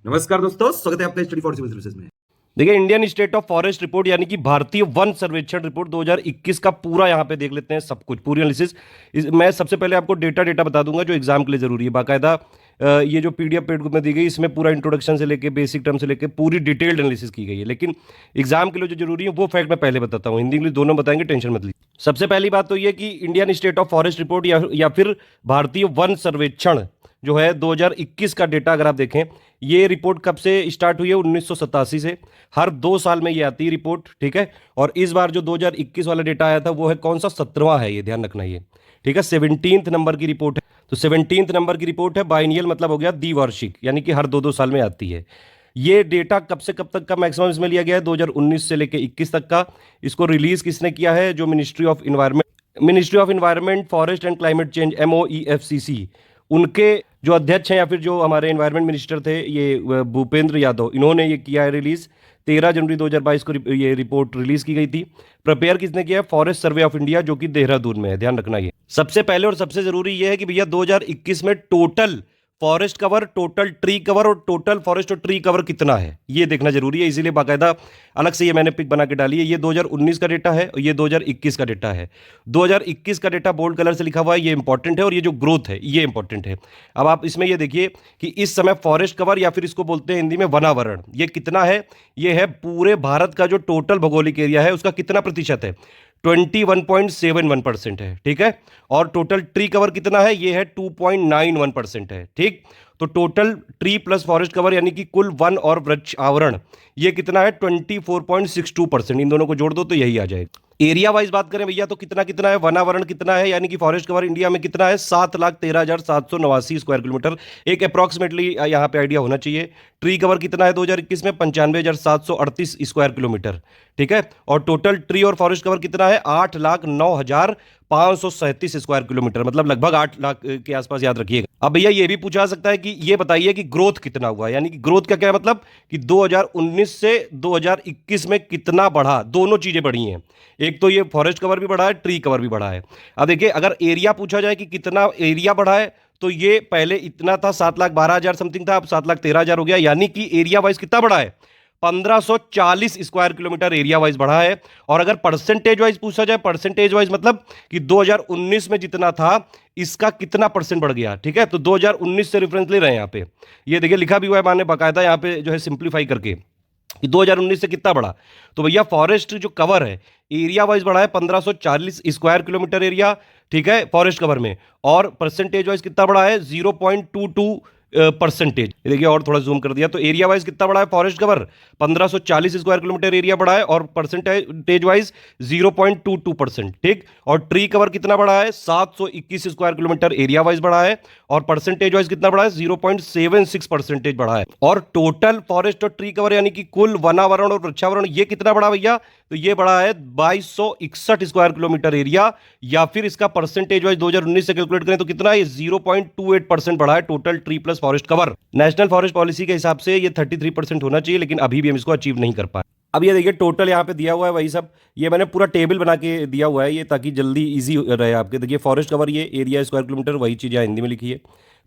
नमस्कार दोस्तों, स्वागत है आपका स्टडी फॉर सिविल सर्विसेज में। देखिए, Indian state of forest report यानी कि भारतीय वन सर्वेक्षण रिपोर्ट 2021 का पूरा यहाँ पे देख लेते हैं सब कुछ, पूरी एनालिसिस। मैं सबसे पहले आपको डेटा बता दूंगा जो एग्जाम के लिए जरूरी है। बाकायदा ये जो पीडीएफ पेड में दी गई, इसमें पूरा इंट्रोडक्शन से लेके बेसिक टर्म से लेके पूरी डिटेल्ड एनालिसिस की गई है। लेकिन एग्जाम के लिए जो जरूरी है वो फैक्ट मैं पहले बताता हूँ, हिंदी इंग्लिश दोनों बताएंगे, टेंशन मत लीजिए। सबसे पहली बात तो ये कि Indian state of forest report या फिर भारतीय वन सर्वेक्षण जो है 2021 का डेटा अगर आप देखें, ये रिपोर्ट कब से स्टार्ट हुई है? 1987 से। हर 2 साल में ये आती है रिपोर्ट, ठीक है। और इस बार जो 2021 वाला डेटा आया था वो है कौन सा? 17वां है, ये ध्यान रखना। ये ठीक है, 17th नंबर की रिपोर्ट है। तो 17th नंबर की रिपोर्ट है, बाइनियल मतलब हो गया द्विवार्षिक, यानी कि हर 2-2 साल में आती है। ये डेटा कब से कब तक का मैक्सिमम इसमें लिया गया है? 2019 से लेकर 21 तक का। इसको रिलीज किसने किया है? जो ministry of environment forest and climate change, MOEFCC, उनके जो अध्यक्ष हैं या फिर जो हमारे एनवायरनमेंट मिनिस्टर थे, ये भूपेंद्र यादव, इन्होंने ये किया है रिलीज। 13 जनवरी 2022 को ये रिपोर्ट रिलीज की गई थी। प्रिपेयर किसने किया है? फॉरेस्ट सर्वे ऑफ इंडिया, जो कि देहरादून में है, ध्यान रखना। ये सबसे पहले और सबसे जरूरी ये है कि भैया 2021 में total forest cover, total tree cover और टोटल फॉरेस्ट और ट्री कवर कितना है, ये देखना जरूरी है। इसीलिए बाकायदा अलग से ये मैंने पिक बना के डाली है। ये 2019 का डेटा है और ये 2021 का डेटा है। 2021 का डेटा बोल्ड कलर से लिखा हुआ है, ये इंपॉर्टेंट है, और ये जो ग्रोथ है ये इंपॉर्टेंट है। अब आप इसमें ये देखिए कि इस समय फॉरेस्ट कवर या फिर इसको बोलते हैं हिंदी में वनावरण, ये कितना है? ये है पूरे भारत का जो टोटल भौगोलिक एरिया है उसका कितना प्रतिशत है? 21.71% है, ठीक है। और टोटल ट्री कवर कितना है? ये है 2.91% है, ठीक। तो total tree plus forest cover यानी कि कुल वन और वृक्ष आवरण ये कितना है? 24.62%। इन दोनों को जोड़ दो तो यही आ जाएगा। एरिया वाइज बात करें भैया तो कितना कितना है? वनावरण कितना है यानी कि फॉरेस्ट कवर इंडिया में कितना है? 7,13,789 स्क्वायर किलोमीटर। एक अप्रॉक्सीमेटली यहाँ पे आइडिया होना चाहिए। ट्री कवर कितना है 2021 में? 95,738 स्क्वायर किलोमीटर, ठीक है। और टोटल ट्री और फॉरेस्ट कवर कितना है? 8,09,537 स्क्वायर किलोमीटर, मतलब लगभग 8 लाख के आसपास, याद रखिएगा। अब भैया ये भी पूछा सकता है कि ये बताइए कि ग्रोथ कितना हुआ, यानी कि ग्रोथ का क्या मतलब कि 2019 से 2021 में कितना बढ़ा। दोनों चीजें बढ़ी हैं, एक तो ये फॉरेस्ट कवर भी बढ़ा है, ट्री कवर भी बढ़ा है। अब देखिए, अगर एरिया पूछा जाए कि कितना एरिया बढ़ा है, तो ये पहले इतना था 7,12,000 समथिंग था, अब 7,13,000 हो गया, यानी कि एरिया वाइज कितना बढ़ा है? 1540 स्क्वायर किलोमीटर एरिया वाइज बढ़ा है। और अगर परसेंटेज वाइज पूछा जाए, परसेंटेज वाइज मतलब कि 2019 में जितना था इसका कितना परसेंट बढ़ गया, ठीक है। तो 2019 से रेफरेंस ले रहे हैं यहाँ पे, ये देखिए लिखा भी हुआ है मैंने बाकायदा यहाँ पे जो है सिंप्लीफाई करके कि 2019 से कितना बढ़ा। तो भैया फॉरेस्ट जो कवर है एरिया वाइज बढ़ा है 1540 स्क्वायर किलोमीटर एरिया, ठीक है, फॉरेस्ट कवर में। और परसेंटेज वाइज कितना बढ़ा है? 0.22 परसेंटेज। देखिए और थोड़ा जूम कर दिया तो एरिया वाइज कितना बढ़ा है? Forest cover 1540 square kilometre area बढ़ा है और परसेंटेज वाइज 0.22%, ठीक। और ट्री कवर कितना बढ़ा है? 721 स्क्वायर किलोमीटर एरिया वाइज बढ़ा है और परसेंटेज वाइज कितना बढ़ा है? 0.76% बढ़ा है। और टोटल फॉरेस्ट और ट्री कवर यानी कि कुल वनावरण और वृक्षावरण ये कितना बढ़ा भैया? तो ये बढ़ा है 2261 स्क्वायर किलोमीटर एरिया, या फिर इसका परसेंटेज वाइज 2019 से कैलकुलेट करें तो कितना है? 0.28% बढ़ा है total tree plus forest cover. National forest policy के हिसाब से ये 33% होना चाहिए, लेकिन अभी भी हम इसको अचीव नहीं कर पाए। अब ये देखिए टोटल यहाँ पे दिया हुआ है वही सब, ये मैंने पूरा टेबल बना के दिया हुआ है ये, ताकि जल्दी इजी रहे आपके। देखिए फॉरेस्ट कवर ये एरिया स्क्वायर किलोमीटर, वही चीज़ यहाँ हिंदी में लिखी है।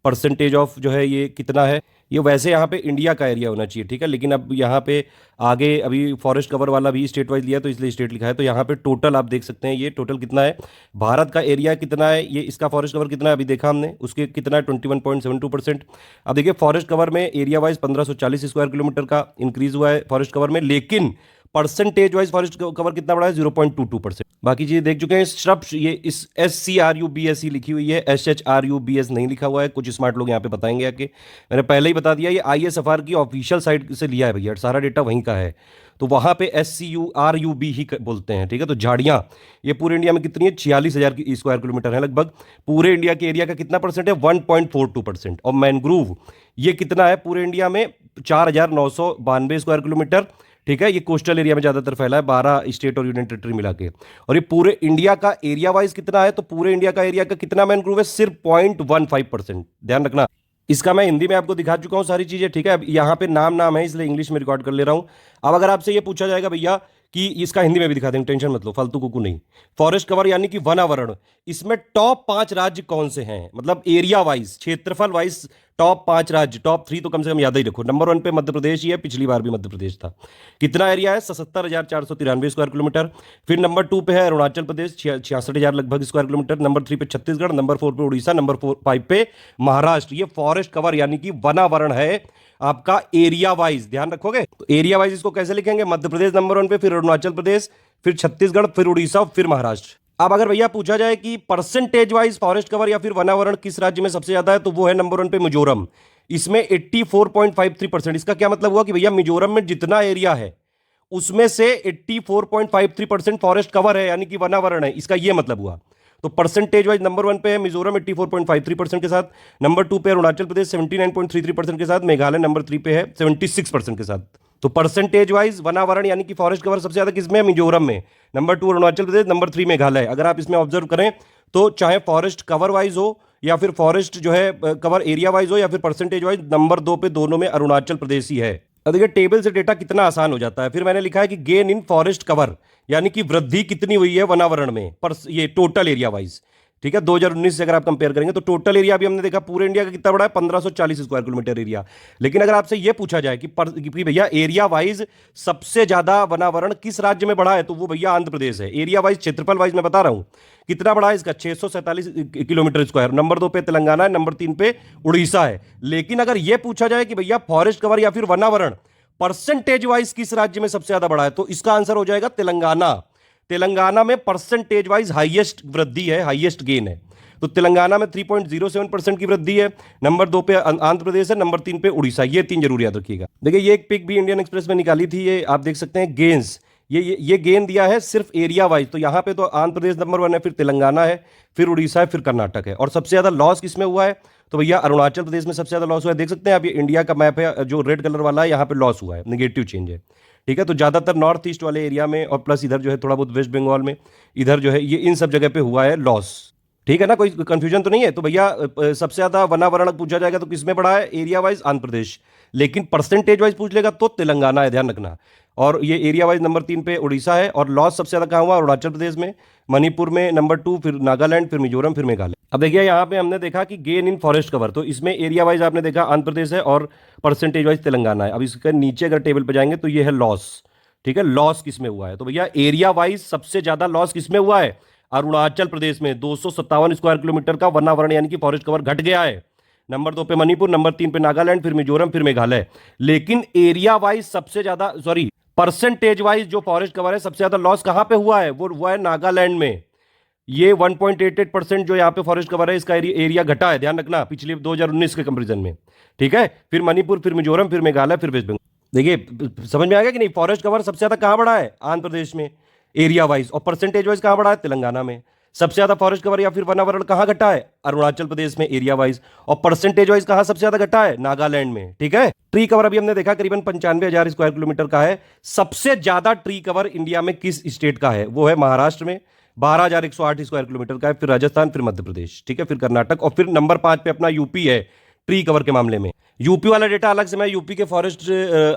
परसेंटेज ऑफ जो है ये कितना है? ये वैसे यहाँ पे इंडिया का एरिया होना चाहिए, ठीक है, लेकिन अब यहाँ पे आगे अभी फॉरेस्ट कवर वाला भी स्टेट वाइज लिया तो इसलिए स्टेट लिखा है। तो यहाँ पे टोटल आप देख सकते हैं, ये टोटल कितना है, भारत का एरिया कितना है, ये इसका फॉरेस्ट कवर कितना है अभी देखा हमने, उसके कितना है 21.72%। अब देखिए फॉरेस्ट कवर में एरिया वाइज 1540 स्क्वायर किलोमीटर का इंक्रीज हुआ है फॉरेस्ट कवर में, लेकिन परसेंटेज वाइज फॉरेस्ट कवर कितना बढ़ा है? 0.22%। बाकी चीजें देख चुके हैं। श्रब्स ये इस SCRUBSE लिखी हुई है, SHRUBS नहीं लिखा हुआ है, कुछ स्मार्ट लोग यहाँ पे बताएंगे आके। मैंने पहले ही बता दिया ये ISFR की ऑफिशियल साइट से लिया है भैया, सारा डेटा वहीं का है। तो वहां पे SCURUB ही बोलते हैं, ठीक है। तो झाड़ियां ये पूरे इंडिया में कितनी है? 46,000 की स्क्वायर किलोमीटर है लगभग। पूरे इंडिया के एरिया का कितना परसेंट है? 1.42%। और मैनग्रूव ये कितना है पूरे इंडिया में? 4,992 स्क्वायर किलोमीटर, ठीक है। ये कोस्टल एरिया में ज्यादातर फैला है, 12 स्टेट और यूनियन टेरिटरी मिला के। और ये पूरे इंडिया का एरिया वाइज कितना है? तो पूरे इंडिया का एरिया का कितना मैनग्रोव है? सिर्फ 0.15%, ध्यान रखना। इसका मैं हिंदी में आपको दिखा चुका हूं सारी चीजें, ठीक है। अब यहाँ पे नाम नाम है इसलिए इंग्लिश में रिकॉर्ड कर ले रहा हूं। अब अगर आपसे ये पूछा जाएगा भैया कि इसका हिंदी में भी दिखा देंगे, टेंशन मत लो, फालतू कुकू नहीं। फॉरेस्ट कवर यानी कि वनावरण, इसमें टॉप 5 राज्य कौन से हैं, मतलब एरिया वाइज, क्षेत्रफल वाइज टॉप 5 राज्य, टॉप 3 तो कम से कम याद ही रखो। नंबर 1 पे मध्य प्रदेश ही है, पिछली बार भी मध्य प्रदेश था। कितना एरिया है? 77,493 स्क्वायर किलोमीटर। फिर नंबर 2 पे है अरुणाचल प्रदेश, 66,000 लगभग स्क्वायर किलोमीटर। नंबर 3 पे छत्तीसगढ़, नंबर 4 पे उड़ीसा, नंबर 5 पे महाराष्ट्र। ये फॉरेस्ट कवर यानी कि वनावरण है आपका एरिया वाइज, ध्यान रखोगे। तो एरिया वाइज इसको कैसे लिखेंगे? मध्य प्रदेश नंबर 1 पे, फिर अरुणाचल प्रदेश, फिर छत्तीसगढ़, फिर उड़ीसा, फिर महाराष्ट्र। अब अगर भैया पूछा जाए कि परसेंटेज वाइज फॉरेस्ट कवर या फिर वनावरण किस राज्य में सबसे ज्यादा है, तो वो है नंबर 1 पे मिजोरम, इसमें 84.53%। इसका क्या मतलब हुआ कि भैया मिजोरम में जितना एरिया है उसमें से 84.53% फॉरेस्ट कवर है, यानी कि वनावरण है, इसका यह मतलब हुआ। तो परसेंटेज वाइज नंबर 1 पे है मिजोरम 84.53% के साथ, नंबर 2 पे अरुणाचल प्रदेश 79.33% के साथ, मेघालय नंबर 3 पे है 76% के साथ। तो परसेंटेज वाइज वनावरण यानी कि फॉरेस्ट कवर सबसे ज्यादा किसमें है? मिजोरम में। Number 2 Arunachal Pradesh, number 3 Meghalaya. अगर आप इसमें ऑब्जर्व करें तो चाहे फॉरेस्ट कवर वाइज हो या फिर फॉरेस्ट जो है कवर एरिया वाइज हो या फिर परसेंटेज वाइज, नंबर 2 पे दोनों में अरुणाचल प्रदेश ही है। अब देखिए टेबल से डेटा कितना आसान हो जाता है। फिर मैंने लिखा है कि गेन इन फॉरेस्ट कवर यानी कि वृद्धि कितनी हुई है वनावरण में, पर ये टोटल एरिया वाइज, ठीक है। 2019 से अगर आप कंपेयर करेंगे तो टोटल एरिया भी हमने देखा पूरे इंडिया का कितना बड़ा है, 1540 स्क्वायर किलोमीटर एरिया। लेकिन अगर आपसे यह पूछा जाए कि भैया एरिया वाइज सबसे ज्यादा वनावरण किस राज्य में बढ़ा है, तो वो भैया आंध्र प्रदेश है। एरिया वाइज, क्षेत्रफल वाइज मैं बता रहा हूं कितना बड़ा है इसका, 647 किलोमीटर स्क्वायर। नंबर 2 पे तेलंगाना है, नंबर 3 पे उड़ीसा है। लेकिन अगर यह पूछा जाए कि भैया फॉरेस्ट कवर या फिर वनावरण परसेंटेज वाइज किस राज्य में सबसे ज्यादा बढ़ा है, तो इसका आंसर हो जाएगा तेलंगाना। तेलंगाना में परसेंटेज वाइज हाईएस्ट वृद्धि है, हाईएस्ट गेन है। तो तेलंगाना में 3.07% की वृद्धि है। नंबर 2 पे आंध्र प्रदेश है, नंबर 3 पे उड़ीसा। ये 3 जरूर याद रखिएगा। देखिए ये एक पिक भी इंडियन एक्सप्रेस में निकाली थी, ये आप देख सकते हैं गेन्स, ये गेन दिया है सिर्फ एरिया वाइज। तो यहां पे तो आंध्र प्रदेश नंबर 1 है, फिर तेलंगाना है, फिर उड़ीसा है, फिर कर्नाटक है। और सबसे ज्यादा लॉस किसमें हुआ है, तो भैया अरुणाचल प्रदेश में सबसे ज्यादा लॉस हुआ है। देख सकते हैं आप, ये इंडिया का मैप है, जो रेड कलर वाला है यहां पे लॉस हुआ है, निगेटिव चेंज है, ठीक है। तो ज्यादातर नॉर्थ ईस्ट वाले एरिया में और प्लस इधर जो है थोड़ा बहुत वेस्ट बंगाल में, इधर जो है ये इन सब जगह पे हुआ है लॉस, ठीक है ना। कोई कंफ्यूजन तो नहीं है। तो भैया सबसे ज्यादा वनावरण पूछा जाएगा तो किसमें बढ़ा है, एरिया वाइज आंध्र प्रदेश, लेकिन परसेंटेज वाइज पूछ लेगा तो तेलंगाना है, ध्यान रखना। और ये एरिया वाइज नंबर 3 पे उड़ीसा है। और लॉस सबसे ज्यादा कहां हुआ, अरुणाचल प्रदेश में, मणिपुर में नंबर 2, फिर नागालैंड, फिर मिजोरम, फिर मेघालय। अब देखिए यहाँ पे हमने देखा कि गेन इन फॉरेस्ट कवर, तो इसमें एरिया वाइज आपने देखा आंध्र प्रदेश है और परसेंटेज वाइज तेलंगाना है। अब इसके नीचे अगर टेबल पे जाएंगे तो ये है लॉस, ठीक है। लॉस किसमें हुआ है, तो भैया एरिया वाइज सबसे ज्यादा लॉस किसमें हुआ है, अरुणाचल प्रदेश में। 257 स्क्वायर किलोमीटर का वनावरण यानी कि फॉरेस्ट कवर घट गया है। नंबर 2 पे मणिपुर, नंबर 3 पे नागालैंड, फिर मिजोरम, फिर मेघालय। लेकिन एरिया वाइज सबसे ज्यादा, सॉरी परसेंटेज वाइज जो फॉरेस्ट कवर है सबसे ज्यादा लॉस कहां पे हुआ है, वो हुआ है नागालैंड में। ये 1.88% जो यहाँ पे फॉरेस्ट कवर है इसका एरिया घटा है, ध्यान रखना, पिछले 2019 के कंपेरिजन में, ठीक है। फिर मणिपुर, फिर मिजोरम, फिर मेघालय, फिर वेस्ट बंगाल। देखिए समझ में आ गया कि नहीं, फॉरेस्ट कवर सबसे ज्यादा कहां बढ़ा है, आंध्र प्रदेश में एरिया वाइज, और परसेंटेज वाइज कहां बढ़ा है, तेलंगाना में। सबसे ज्यादा फॉरेस्ट कवर या फिर वनावरण कहां घटा है, अरुणाचल प्रदेश में एरिया वाइज, और परसेंटेज वाइज कहां सबसे ज्यादा घटा है, नागालैंड में, ठीक है। ट्री कवर अभी हमने देखा करीबन 95,000 स्क्वायर किलोमीटर का है। सबसे ज्यादा ट्री कवर इंडिया में किस स्टेट का है, वो है महाराष्ट्र में, 12,108 स्क्वायर किलोमीटर का है। फिर राजस्थान, फिर मध्य प्रदेश, ठीक है, फिर कर्नाटक, और फिर नंबर 5 पे अपना यूपी है ट्री कवर के मामले में। यूपी वाला डेटा अलग से, मैं यूपी के फॉरेस्ट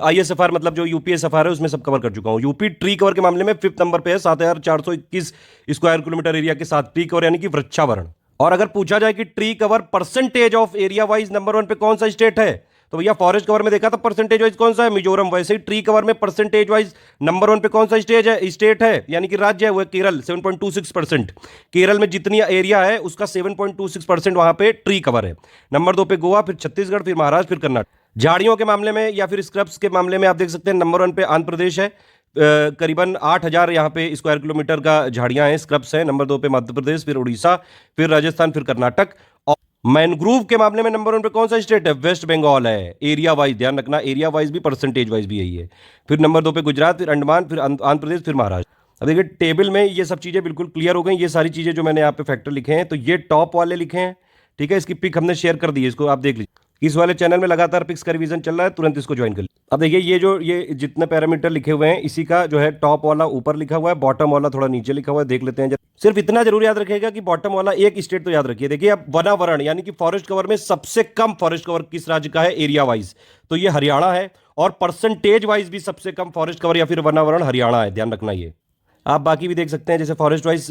आईएसएफआर मतलब जो यूपीएसएफआर है उसमें सब कवर कर चुका हूं। यूपी ट्री कवर के मामले में 5th नंबर पे है, 7,421 स्क्वायर किलोमीटर एरिया के साथ ट्री कवर यानी कि वृक्षावरण। और अगर पूछा जाए कि tree cover percentage of area wise number 1 पे कौन सा स्टेट है, तो भैया फॉरेस्ट कवर में देखा था परसेंटेज वाइज कौन सा है, मिजोरम। वैसे ही ट्री कवर में परसेंटेज वाइज नंबर 1 पे कौन सा स्टेट है यानी कि राज्य है, वो है केरल, 7.26%। केरल में जितनी एरिया है उसका 7.26% वहां पे ट्री कवर है। नंबर 2 पे गोवा, फिर छत्तीसगढ़, फिर महाराष्ट्र, फिर कर्नाटक। झाड़ियों के मामले में या फिर स्क्रब्स के मामले में आप देख सकते हैं नंबर 1 पे आंध्र प्रदेश है, करीबन 8,000 यहाँ पे स्क्वायर किलोमीटर का झाड़ियां हैं, स्क्रब्स हैं। नंबर 2 पे मध्य प्रदेश, फिर उड़ीसा, फिर राजस्थान, फिर कर्नाटक। और मैनग्रोव के मामले में नंबर 1 पे कौन सा स्टेट है, वेस्ट बंगाल है, एरिया वाइज, ध्यान रखना, एरिया वाइज भी परसेंटेज वाइज भी यही है। फिर नंबर 2 पे गुजरात, फिर अंडमान, फिर आंध्र प्रदेश, फिर महाराष्ट्र। अब देखिए टेबल में ये सब चीजें बिल्कुल क्लियर हो गई। ये सारी चीजें जो मैंने यहाँ पे फैक्टर लिखे हैं, तो ये टॉप वाले लिखे हैं, ठीक है। इसकी पिक हमने शेयर कर दी है, इसको आप देख लीजिए। इस वाले चैनल में लगातार पिक्स का रिवीजन चल रहा है, तुरंत इसको ज्वाइन कर लीजिए। अब देखिए ये जितने पैरामीटर लिखे हुए हैं, इसी का जो है टॉप वाला ऊपर लिखा हुआ है, बॉटम वाला थोड़ा नीचे लिखा हुआ है, देख लेते हैं। सिर्फ इतना जरूर याद रखिएगा कि बॉटम वाला एक स्टेट तो याद रखिए। देखिए अब वनावरण यानी कि फॉरेस्ट कवर में सबसे कम फॉरेस्ट कवर किस राज्य का है एरिया वाइज, तो ये हरियाणा है। और परसेंटेज वाइज भी सबसे कम फॉरेस्ट कवर या फिर वनावरण हरियाणा है, ध्यान रखना ये। आप बाकी भी देख सकते हैं, जैसे फॉरेस्ट वाइज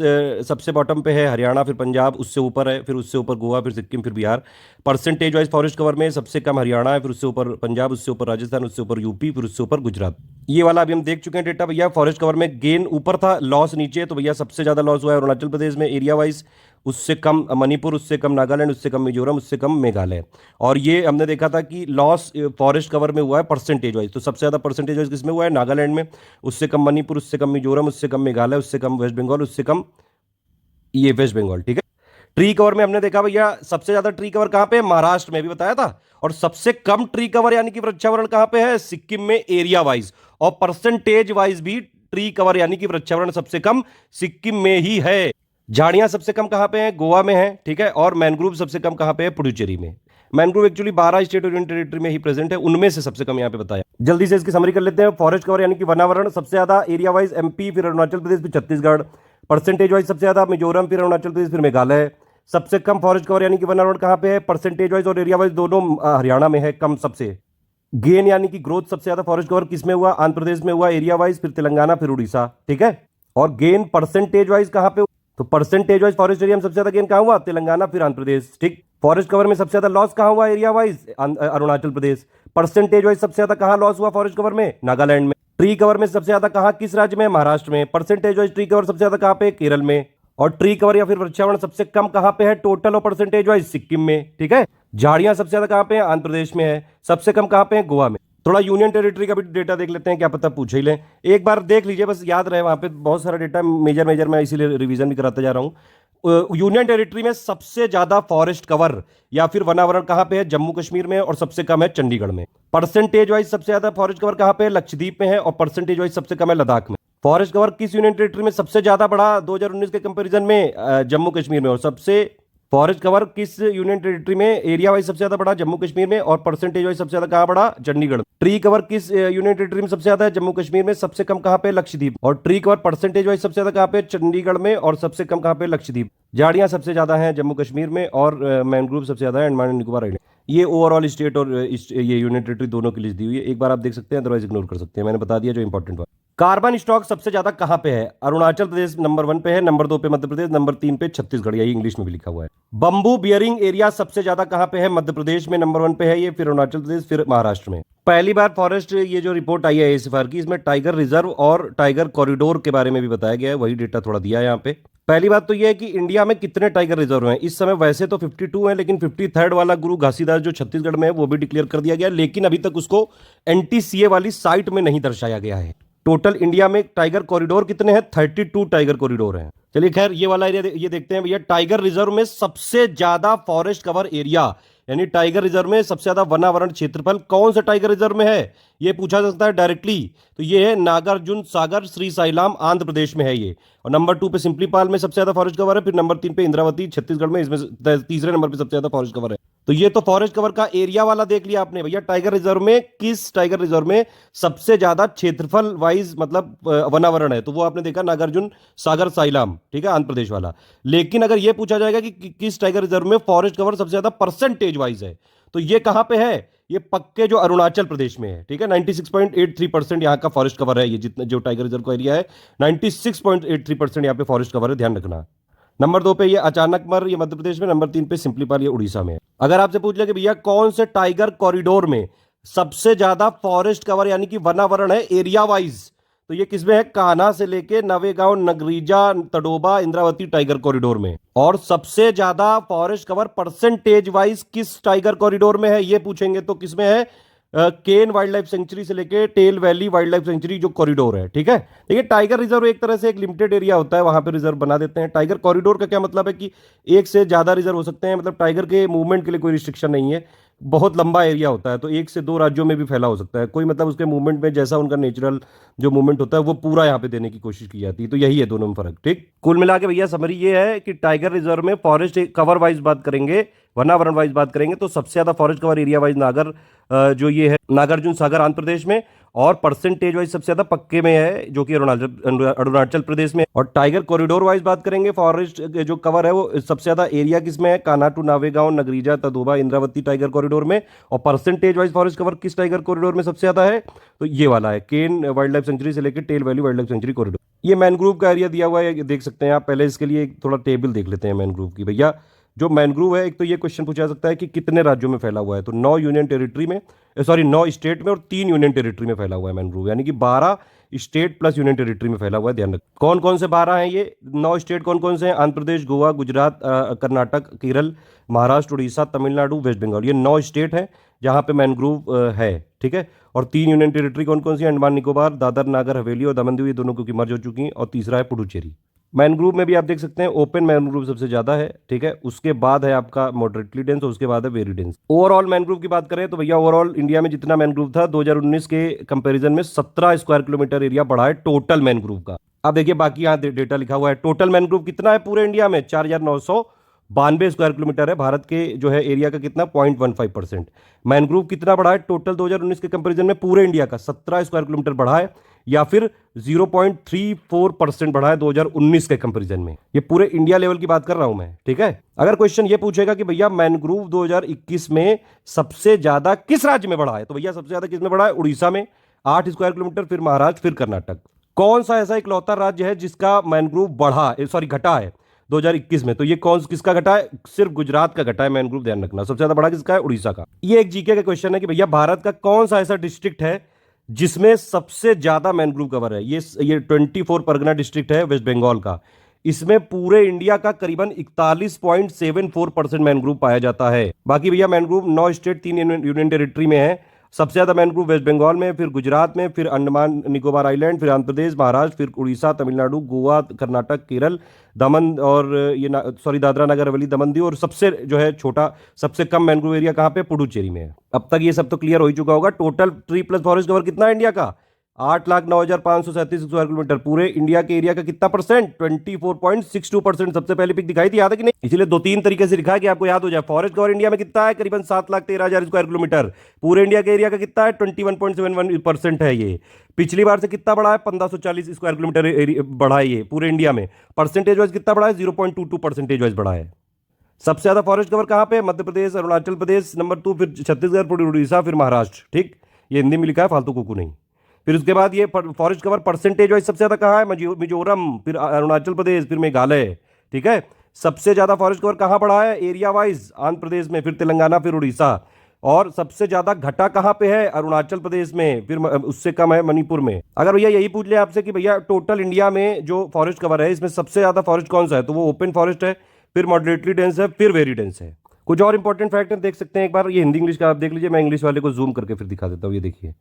सबसे बॉटम पे है हरियाणा, फिर पंजाब, उससे ऊपर है, फिर उससे ऊपर गोवा, फिर सिक्किम, फिर Bihar. Percentage wise forest cover में सबसे कम हरियाणा है, फिर उससे ऊपर पंजाब, उससे ऊपर राजस्थान, उससे ऊपर यूपी, फिर उससे ऊपर गुजरात। ये वाला अभी हम देख चुके हैं डेटा भैया। फॉरेस्ट कवर में गेन ऊपर था, लॉस नीचे, तो भैया सबसे ज्यादा लॉस हुआ है अरुणाचल प्रदेश में एरिया वाइज, उससे कम मणिपुर, उससे कम नागालैंड, उससे कम मिजोरम, उससे कम मेघालय। और ये हमने देखा था कि लॉस फॉरेस्ट कवर में हुआ है परसेंटेज वाइज, तो सबसे ज्यादा परसेंटेज वाइज किसमें हुआ है? नागालैंड में, उससे कम मणिपुर, उससे कम मिजोरम, उससे कम मेघालय, उससे कम वेस्ट बंगाल, उससे कम ये वेस्ट बंगाल, ठीक है। ट्री कवर में हमने देखा भैया सबसे ज्यादा ट्री कवर कहां पे है? महाराष्ट्र में, भी बताया था। और सबसे कम ट्री कवर यानी कि वृक्षावरण कहां पे है? सिक्किम में एरिया वाइज, और परसेंटेज वाइज भी ट्री कवर यानी कि वृक्षावरण सबसे कम सिक्किम में ही है। झाड़ियां सबसे कम कहां पे हैं? गोवा में है, ठीक है। और मैनग्रोव सबसे कम कहां पे है? पुडुचेरी में। मैनग्रोव एक्चुअली 12 स्टेट और यूनियन टेरिटरी में ही प्रेजेंट है, उनमें से सबसे कम यहां पे बताया। जल्दी से इसकी समरी कर लेते हैं। फॉरेस्ट कवर यानी कि वनावरण सबसे ज्यादा एरिया वाइज एमपी, फिर अरुणाचल प्रदेश, फिर छत्तीसगढ़। परसेंटेज वाइज सबसे ज्यादा मिजोरम, फिर अरुणाचल प्रदेश, फिर मेघालय। सबसे कम फॉरेस्ट कवर यानी कि वनावरण कहां पे है? परसेंटेज वाइज और एरिया वाइज दोनों हरियाणा में है, कम सबसे। गेन यानी कि ग्रोथ सबसे ज्यादा फॉरेस्ट कवर किसमें हुआ? आंध्र प्रदेश में हुआ एरिया वाइज, फिर तेलंगाना, फिर उड़ीसा, ठीक है। और गेन परसेंटेज वाइज कहां पे? तो परसेंटेज वाइज फॉरेस्ट एरिया में सबसे ज्यादा गेन कहां हुआ? तेलंगाना, फिर आंध्र प्रदेश, ठीक। फॉरेस्ट कवर में सबसे ज्यादा लॉस कहां हुआ area wise? Arunachal Pradesh. Percentage wise सबसे ज्यादा कहां लॉस हुआ फॉरेस्ट कवर में? नागालैंड में। ट्री कवर में सबसे ज्यादा कहां, किस राज्य में? महाराष्ट्र में। परसेंटेज वाइज ट्री कवर सबसे ज्यादा कहां पे? केरल में। और ट्री कवर या फिर वृक्षावरण सबसे कम कहां पे है टोटल और परसेंटेज वाइज? सिक्किम में, ठीक है। झाड़ियां सबसे ज्यादा कहां पे है? आंध्र प्रदेश में है। सबसे कम कहां पे है? गोवा में। थोड़ा यूनियन टेरिटरी का भी डेटा देख लेते हैं, क्या पता पूछ ही लें। एक बार देख लीजिए, बस याद रहे, वहां पे बहुत सारा डेटा मेजर मैं इसीलिए रिवीजन भी कराता जा रहा हूं। यूनियन टेरिटरी में सबसे ज्यादा फॉरेस्ट कवर या फिर वनावरण कहां पे है? जम्मू कश्मीर में, और सबसे कम है चंडीगढ़ में। परसेंटेज वाइज सबसे ज्यादा फॉरेस्ट कवर कहां पे है? लक्षद्वीप में है, और परसेंटेज वाइज सबसे कम है लद्दाख में। फॉरेस्ट कवर किस यूनियन टेरिटरी में सबसे ज्यादा बढ़ा 2019 के कंपैरिजन में? जम्मू कश्मीर में। और सबसे फॉरेस्ट कवर किस यूनियन टेरिटरी में एरिया वाइज सबसे ज्यादा बढ़ा? जम्मू कश्मीर में। और परसेंटेज वाइज सबसे ज्यादा कहां बढ़ा? चंडीगढ़। ट्री कवर किस यूनियन टेरिटरी में सबसे ज्यादा है? जम्मू कश्मीर में। सबसे कम कहां पे? लक्षद्वीप। और ट्री कवर परसेंटेज वाइज सबसे ज्यादा कहां पे? चंडीगढ़ में। और सबसे कम कहां पे? लक्षद्वीप। झाड़ियां सबसे ज्यादा हैं जम्मू कश्मीर में, और मैनग्रोव सबसे ज्यादा है अंडमान एंड निकोबार आइलैंड। ये ओवरऑल स्टेट और ये यूनियन टेरिटरी दोनों की लिस्ट दी हुई है, एक बार आप देख सकते हैं, अदरवाइज इग्नोर कर सकते हैं, मैंने बता दिया जो इंपॉर्टेंट बात। कार्बन स्टॉक सबसे ज्यादा कहां पे है? अरुणाचल प्रदेश नंबर 1 पे है, नंबर 2 पे मध्य प्रदेश, नंबर 3 पे छत्तीसगढ़, यही इंग्लिश में भी लिखा हुआ है। बंबू बियरिंग एरिया सबसे ज्यादा कहां पे है? मध्य प्रदेश में नंबर 1 पे है ये, फिर अरुणाचल प्रदेश, फिर महाराष्ट्र में। पहली बार फॉरेस्ट ये जो रिपोर्ट आई है एसीएफआर की, इसमें टाइगर रिजर्व और टाइगर कॉरिडोर के बारे में भी बताया गया है, वही डेटा थोड़ा दिया है यहाँ पे। पहली बात तो यह है कि इंडिया में कितने टाइगर रिजर्व हैं इस समय? वैसे तो 52 हैं, लेकिन 53rd वाला गुरु घासीदास जो छत्तीसगढ़ में है वो भी डिक्लेयर कर दिया गया, लेकिन अभी तक उसको एनटीसीए वाली साइट में नहीं दर्शाया गया है। टोटल इंडिया में टाइगर कॉरिडोर कितने हैं? 32 टाइगर कॉरिडोर हैं। चलिए खैर, ये वाला एरिया ये देखते हैं भैया। टाइगर रिजर्व में सबसे ज्यादा फॉरेस्ट कवर एरिया यानी टाइगर रिजर्व में सबसे ज्यादा वनावरण क्षेत्रफल कौन से टाइगर रिजर्व में है, ये पूछा जा सकता है डायरेक्टली। तो ये है नागार्जुन सागर श्री साइलाम, आंध्र प्रदेश में है ये। और नंबर 2 पे सिंपलीपाल में सबसे ज्यादा फॉरेस्ट कवर है, फिर नंबर 3 पे इंद्रावती छत्तीसगढ़ में, इसमें तीसरे नंबर पे सबसे ज्यादा फॉरेस्ट कवर है। तो ये तो फॉरेस्ट कवर का एरिया वाला देख लिया आपने भैया। टाइगर रिजर्व में किस टाइगर रिजर्व में सबसे ज्यादा क्षेत्रफल वाइज मतलब वनावरण है, तो वो आपने देखा नागार्जुन सागर साइलाम, ठीक है, आंध्र प्रदेश वाला। लेकिन अगर ये पूछा जाएगा कि किस टाइगर रिजर्व में फॉरेस्ट कवर सबसे ज्यादा परसेंटेज वाइज है, तो ये कहां पे है? ये पक्के जो अरुणाचल प्रदेश में है, ठीक है। 96.83% यहाँ का फॉरेस्ट कवर है, ये जितना जो टाइगर रिजर्व का एरिया है 96.83% यहाँ पे फॉरेस्ट कवर है, ध्यान रखना। नंबर 2 पे ये अचानकमर, ये मध्य प्रदेश में। नंबर 3 पे सिंपलीपाल, ये उड़ीसा में है। अगर आपसे पूछ ले कि भैया कौन से टाइगर कॉरिडोर में सबसे ज्यादा फॉरेस्ट कवर यानी कि वनावरण है एरिया वाइज, तो ये किसमें है? कान्हा से लेके नवेगांव, नगरीजा, तडोबा, इंद्रावती टाइगर कॉरिडोर में। और सबसे ज्यादा फॉरेस्ट कवर परसेंटेज वाइज किस टाइगर कॉरिडोर में है, ये पूछेंगे तो किसमें है? केन वाइल्ड लाइफ सेंचुरी से लेके Talle valley wildlife sanctuary जो कॉरिडोर है, ठीक है। देखिए टाइगर रिजर्व एक तरह से एक लिमिटेड एरिया होता है, वहां पे रिजर्व बना देते हैं। टाइगर कॉरिडोर का क्या मतलब है कि एक से ज्यादा रिजर्व हो सकते हैं, मतलब टाइगर के मूवमेंट के लिए कोई रिस्ट्रिक्शन नहीं है। बहुत लंबा एरिया होता है, तो 1 से 2 राज्यों में भी फैला हो सकता है कोई, मतलब उसके मूवमेंट में जैसा उनका नेचुरल जो मूवमेंट होता है वो पूरा यहाँ पे देने की कोशिश की जाती है। तो यही है दोनों में फर्क, ठीक। कुल मिला के भैया समरी ये है कि टाइगर रिजर्व में फॉरेस्ट कवर वाइज बात करेंगे, वनावरण वाइज बात करेंगे, तो सबसे ज्यादा फॉरेस्ट कवर एरिया वाइज जो ये है नागार्जुन सागर आंध्र प्रदेश में, और परसेंटेज वाइज सबसे ज्यादा पक्के में है जो कि अरुणाचल प्रदेश में। और टाइगर कॉरिडोर वाइज बात करेंगे, फॉरेस्ट जो कवर है वो सबसे ज्यादा एरिया किसमें है, Kanha to Navegaon, Nagzira, Tadoba, Indravati tiger corridor में। और परसेंटेज वाइज फॉरेस्ट कवर किस टाइगर कॉरिडोर में सबसे ज्यादा है, तो ये वाला है, केन वाइल्ड लाइफ सेंचुरी से लेकर Talle valley wildlife sanctuary corridor. ये मैनग्रोव का एरिया दिया हुआ है, ये देख सकते हैं आप। पहले इसके लिए थोड़ा टेबल देख लेते हैं मैनग्रोव की। भैया जो मैनग्रोव है, एक तो ये क्वेश्चन पूछा जा सकता है कि कितने राज्यों में फैला हुआ है, तो 9 यूनियन टेरिटरी में, सॉरी 9 स्टेट में और 3 यूनियन टेरिटरी में फैला हुआ है मैनग्रोव, यानी कि 12 स्टेट प्लस यूनियन टेरिटरी में फैला हुआ है। ध्यान रख कौन कौन से 12 हैं ये 9 स्टेट, कौन कौन से हैं, आंध्र प्रदेश, गोवा, गुजरात, कर्नाटक, केरल, महाराष्ट्र, उड़ीसा, तमिलनाडु, वेस्ट बंगाल। ये 9 स्टेट हैं जहां पे मैनग्रोव है, ठीक है। और 3 यूनियन टेरिटरी कौन कौन सी, अंडमान निकोबार, दादर नागर हवेली और दमन दीव, ये दोनों क्योंकि मर्ज हो चुकी हैं। और तीसरा है पुडुचेरी। मैनग्रोव में भी आप देख सकते हैं ओपन मैनग्रोव सबसे ज्यादा है, ठीक है। उसके बाद है आपका मॉडरेटली डेंस और उसके बाद है वेरी डेंस। ओवरऑल मैनग्रोव की बात करें तो भैया ओवरऑल इंडिया में जितना मैनग्रोव था 2019 के कंपैरिजन में 17 स्क्वायर किलोमीटर एरिया बढ़ा है टोटल मैनग्रोव का। अब देखिए बाकी यहाँ डेटा लिखा हुआ है, टोटल मैनग्रोव कितना है पूरे इंडिया में, 4,992 स्क्वायर किलोमीटर है। भारत के जो है एरिया का कितना 0.15%। मैनग्रोव कितना बढ़ा है टोटल 2019 के कंपैरिजन में पूरे इंडिया का, 17 स्क्वायर किलोमीटर बढ़ा है, या फिर 0.34% बढ़ा है 2019 के कंपैरिजन में। ये पूरे इंडिया लेवल की बात कर रहा हूं मैं, ठीक है। अगर क्वेश्चन ये पूछेगा कि भैया मैनग्रोव 2021 में सबसे ज्यादा किस राज्य में बढ़ा है, तो भैया सबसे ज्यादा किस में बढ़ा है, उड़ीसा में 8 स्क्वायर किलोमीटर, फिर महाराष्ट्र, फिर कर्नाटक। कौन सा ऐसा इकलौता राज्य है जिसका मैनग्रोव बढ़ा, सॉरी घटा है 2021 में, तो ये कौन किसका घटा है, सिर्फ गुजरात का घटा है मैनग्रोव, ध्यान रखना। सबसे ज्यादा बड़ा किसका है, उड़ीसा का। ये एक जीके का क्वेश्चन है कि भैया भारत का कौन सा ऐसा डिस्ट्रिक्ट है जिसमें सबसे ज्यादा मैनग्रोव कवर है। ये 24 परगना डिस्ट्रिक्ट है वेस्ट बंगाल का, इसमें पूरे इंडिया का करीबन 41.74% मैनग्रोव पाया जाता है। बाकी भैया मैनग्रोव 9 स्टेट 3 यूनियन टेरिटरी में है। सबसे ज्यादा मैनग्रोव वेस्ट बंगाल में, फिर गुजरात में, फिर अंडमान निकोबार आइलैंड, फिर आंध्र प्रदेश, महाराष्ट्र, फिर उड़ीसा, तमिलनाडु, गोवा, कर्नाटक, केरल, दमन और ये सॉरी दादरा नगर हवेली, दमन दीव। और सबसे जो है छोटा सबसे कम मैनग्रोव एरिया कहां पे, पुडुचेरी में है। अब तक ये सब तो क्लियर हो ही चुका होगा। Total tree plus forest cover कितना है इंडिया का, 8,09,537 स्क्वायर किलोमीटर। पूरे इंडिया के एरिया का कितना परसेंट, 24.62%। सबसे पहले पिक दिखाई थी, याद है कि नहीं, इसलिए 2-3 तरीके से लिखा है कि आपको याद हो जाए। फॉरेस्ट कवर इंडिया में कितना है, करीबन 7,13,000 स्क्वायर किलोमीटर। पूरे इंडिया के एरिया का कितना है, 21.71% है। ये पिछली बार से कितना बढ़ा है, 1540 स्क्वायर किलोमीटर बढ़ा है ये पूरे इंडिया में। परसेंटेज वाइज कितना बढ़ा है, 0.22% वाइज बढ़ा है। सबसे ज्यादा फॉरेस्ट कवर कहां पे, मध्य प्रदेश, अरुणाचल प्रदेश नंबर 2, फिर छत्तीसगढ़, फिर उड़ीसा, फिर महाराष्ट्र, ठीक। ये हिंदी में लिखा है, फालतू कुकू नहीं। फिर उसके बाद ये फॉरेस्ट कवर परसेंटेज वाइज सबसे ज्यादा कहां है, मिजोरम, फिर अरुणाचल प्रदेश, फिर मेघालय, ठीक है। सबसे ज्यादा फॉरेस्ट कवर कहां बढ़ा है एरिया वाइज, आंध्र प्रदेश में, फिर तेलंगाना, फिर उड़ीसा। और सबसे ज्यादा घटा कहां पे है, अरुणाचल प्रदेश में, फिर उससे कम है मणिपुर में। अगर भैया यही पूछ ले आपसे कि भैया टोटल इंडिया में जो फॉरेस्ट कवर है इसमें सबसे ज्यादा फॉरेस्ट कौन सा है, तो वो ओपन फॉरेस्ट है, फिर मॉडरेटली डेंस है, फिर वेरी डेंस है। कुछ और इंपॉर्टेंट फैक्ट देख सकते हैं एक बार, ये हिंदी इंग्लिश का आप देख लीजिए, मैं इंग्लिश वाले को जूम करके फिर दिखा देता हूं, ये देखिए,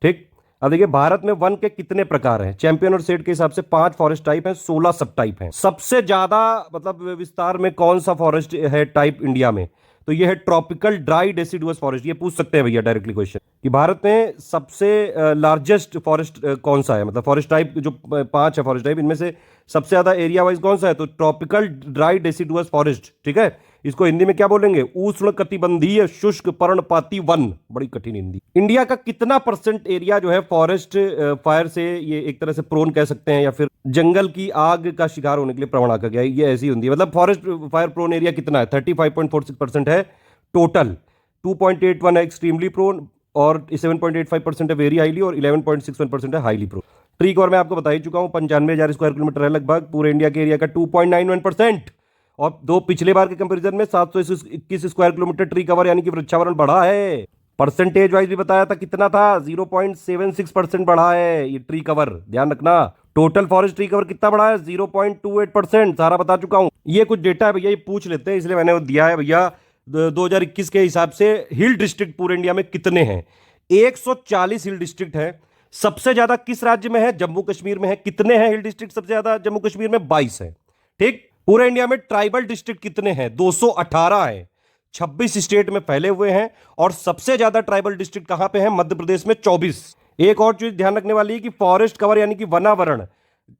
ठीक। अब देखिए भारत में वन के कितने प्रकार हैं, चैंपियन और सेट के हिसाब से 5 फॉरेस्ट टाइप हैं, 16 सब टाइप हैं। सबसे ज्यादा मतलब विस्तार में कौन सा फॉरेस्ट है टाइप इंडिया में, तो ये है ट्रॉपिकल ड्राई डेसिडुअस फॉरेस्ट। ये पूछ सकते हैं भैया डायरेक्टली क्वेश्चन कि भारत में सबसे लार्जेस्ट फॉरेस्ट कौन सा है, मतलब फॉरेस्ट टाइप जो 5 है फॉरेस्ट टाइप, इनमें से सबसे ज्यादा एरिया वाइज कौन सा है, तो ट्रॉपिकल ड्राई डेसिडुअस फॉरेस्ट, ठीक है। इसको हिंदी में क्या बोलेंगे, उष्ण कटिबंधीय शुष्क पर्णपाती वन, बड़ी कठिन हिंदी। इंडिया का कितना परसेंट एरिया जो है फॉरेस्ट फायर से ये एक तरह से प्रोन कह सकते हैं, या फिर जंगल की आग का शिकार होने के लिए प्रवण आका गया है, ये ऐसी होती है। मतलब फॉरेस्ट फायर प्रोन एरिया कितना है, 35.46% है टोटल, 2.81 है एक्सट्रीमली प्रोन, और 7.85% है वेरी हाईली, और 11.61% है हाईली प्रोन। ट्री कवर मैं आपको बता ही चुका हूं, 95,000 स्क्वायर किलोमीटर है लगभग, पूरे इंडिया के एरिया का 2.91%। और दो पिछले बार के कंपैरिजन में 721 स्क्वायर किलोमीटर ट्री कवर यानी कि वृक्षावरण बढ़ा है। परसेंटेज वाइज भी बताया था कितना था, 0.76% बढ़ा है ये ट्री कवर, ध्यान रखना। टोटल फॉरेस्ट ट्री कवर कितना बढ़ा है, 0.28%, सारा बता चुका हूं। ये कुछ डेटा है भैया, ये पूछ लेते हैं इसलिए मैंने वो दिया है भैया। 2021 के हिसाब से हिल डिस्ट्रिक्ट पूरे इंडिया में कितने हैं, 140 हिल डिस्ट्रिक्ट है। सबसे ज्यादा किस राज्य में है, जम्मू कश्मीर में है। कितने हैं हिल डिस्ट्रिक्ट सबसे ज्यादा, जम्मू कश्मीर में 22 है, ठीक। पूरे इंडिया में ट्राइबल डिस्ट्रिक्ट कितने हैं, 218 है, 26 स्टेट में फैले हुए हैं। और सबसे ज्यादा ट्राइबल डिस्ट्रिक्ट कहां पे है, मध्य प्रदेश में 24। एक और चीज ध्यान रखने वाली है कि फॉरेस्ट कवर यानी कि वनावरण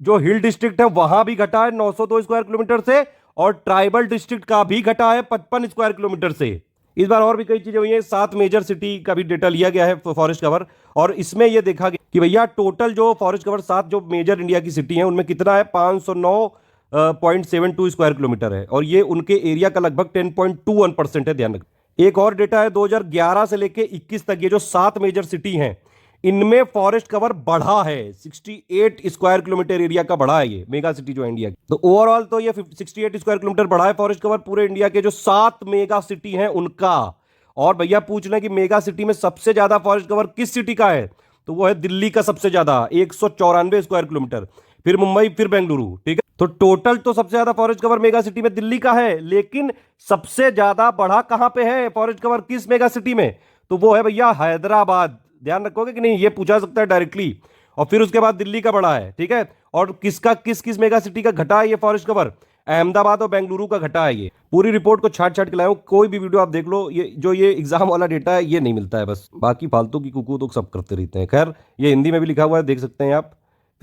जो हिल डिस्ट्रिक्ट है वहां भी घटा है 902 स्क्वायर किलोमीटर से, और ट्राइबल डिस्ट्रिक्ट का भी घटा है 55 स्क्वायर किलोमीटर से। इस बार और भी कई चीजें हुई हैं। 7 मेजर सिटी का भी डेटा लिया गया है फॉरेस्ट कवर, और इसमें यह देखा गया कि भैया टोटल जो फॉरेस्ट कवर 7 जो मेजर इंडिया की सिटी हैं उनमें कितना है, 509.72 स्क्वायर किलोमीटर है, और ये उनके एरिया का लगभग 10.21% है। ध्यान रखना। एक और डेटा है 2011 से लेके 21 तक, ये जो 7 मेजर सिटी हैं इनमें फॉरेस्ट कवर बढ़ा है, 68 स्क्वायर किलोमीटर एरिया का बढ़ा है ये मेगा सिटी जो है इंडिया की। तो ओवरऑल तो ये 68 स्क्वायर किलोमीटर बढ़ा है फॉरेस्ट कवर पूरे इंडिया के जो 7 मेगा सिटी हैं उनका। और भैया पूछ रहे हैं कि मेगा सिटी में सबसे ज्यादा फॉरेस्ट कवर किस सिटी का है, तो वो है दिल्ली का सबसे ज्यादा, 194 स्क्वायर किलोमीटर, फिर मुंबई, फिर बेंगलुरु। ठीक है, तो टोटल तो सबसे ज्यादा फॉरेस्ट कवर मेगा सिटी में दिल्ली का है, लेकिन सबसे ज्यादा बढ़ा कहां पे है फॉरेस्ट कवर, किस मेगा सिटी में, तो वो है भैया हैदराबाद। ध्यान रखोगे कि नहीं, ये पूछा सकता है डायरेक्टली। और फिर उसके बाद दिल्ली का बढ़ा है। ठीक है, और किसका किस किस मेगा सिटी का घटा है ये फॉरेस्ट कवर, अहमदाबाद और बेंगलुरु का घटा है। ये पूरी रिपोर्ट को छाट छाट के लाया हूं, कोई भी वीडियो आप देख लो, ये जो ये एग्जाम वाला डेटा है ये नहीं मिलता है, बस बाकी फालतू की कुकू तो सब करते रहते हैं। खैर ये हिंदी में भी लिखा हुआ है, देख सकते हैं आप।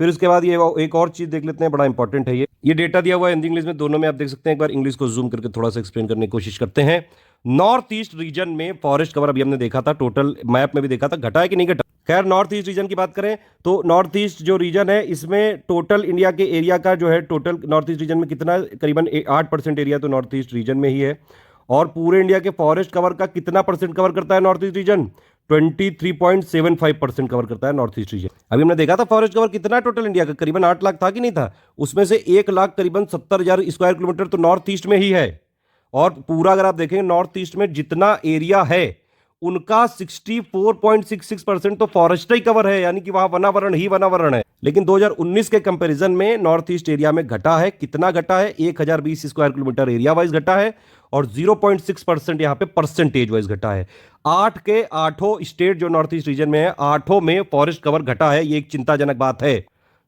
फिर उसके बाद ये एक और चीज देख लेते हैं, बड़ा इंपॉर्टेंट है ये डेटा दिया हुआ है हिंदी इंग्लिश में दोनों में, आप देख सकते हैं। एक बार इंग्लिश को जूम करके थोड़ा सा एक्सप्लेन करने की कोशिश करते हैं। नॉर्थ ईस्ट रीजन में फॉरेस्ट कवर अभी हमने देखा था, टोटल मैप में भी देखा था, घटा है कि नहीं घटा। खैर नॉर्थ ईस्ट रीजन की बात करें तो नॉर्थ ईस्ट जो रीजन है इसमें टोटल इंडिया के एरिया का जो है, टोटल नॉर्थ ईस्ट रीजन में कितना, करीबन 8% एरिया तो नॉर्थ ईस्ट रीजन में ही है। और पूरे इंडिया के फॉरेस्ट कवर का कितना परसेंट कवर करता है नॉर्थ ईस्ट रीजन, 23.75% कवर करता है नॉर्थ ईस्ट रीजन। अभी हमने देखा था फॉरेस्ट कवर कितना है टोटल इंडिया का, करीबन 8 लाख था कि नहीं था, उसमें से 1 लाख करीबन 70,000 स्क्वायर किलोमीटर तो नॉर्थ ईस्ट में ही है। और पूरा अगर आप देखेंगे नॉर्थ ईस्ट में जितना एरिया है उनका 64.66% तो फॉरेस्ट ही कवर है, यानी कि वहां वनावरण ही वनावरण है। लेकिन 2019 के कंपैरिजन में नॉर्थ ईस्ट एरिया में घटा है, कितना घटा है, 1020 स्क्वायर किलोमीटर एरिया वाइज घटा है, और 0.6% यहां पे परसेंटेज वाइज घटा है। 8 के 8 स्टेट जो नॉर्थ ईस्ट रीजन में है, 8 में फॉरेस्ट कवर घटा है, ये एक चिंताजनक बात है।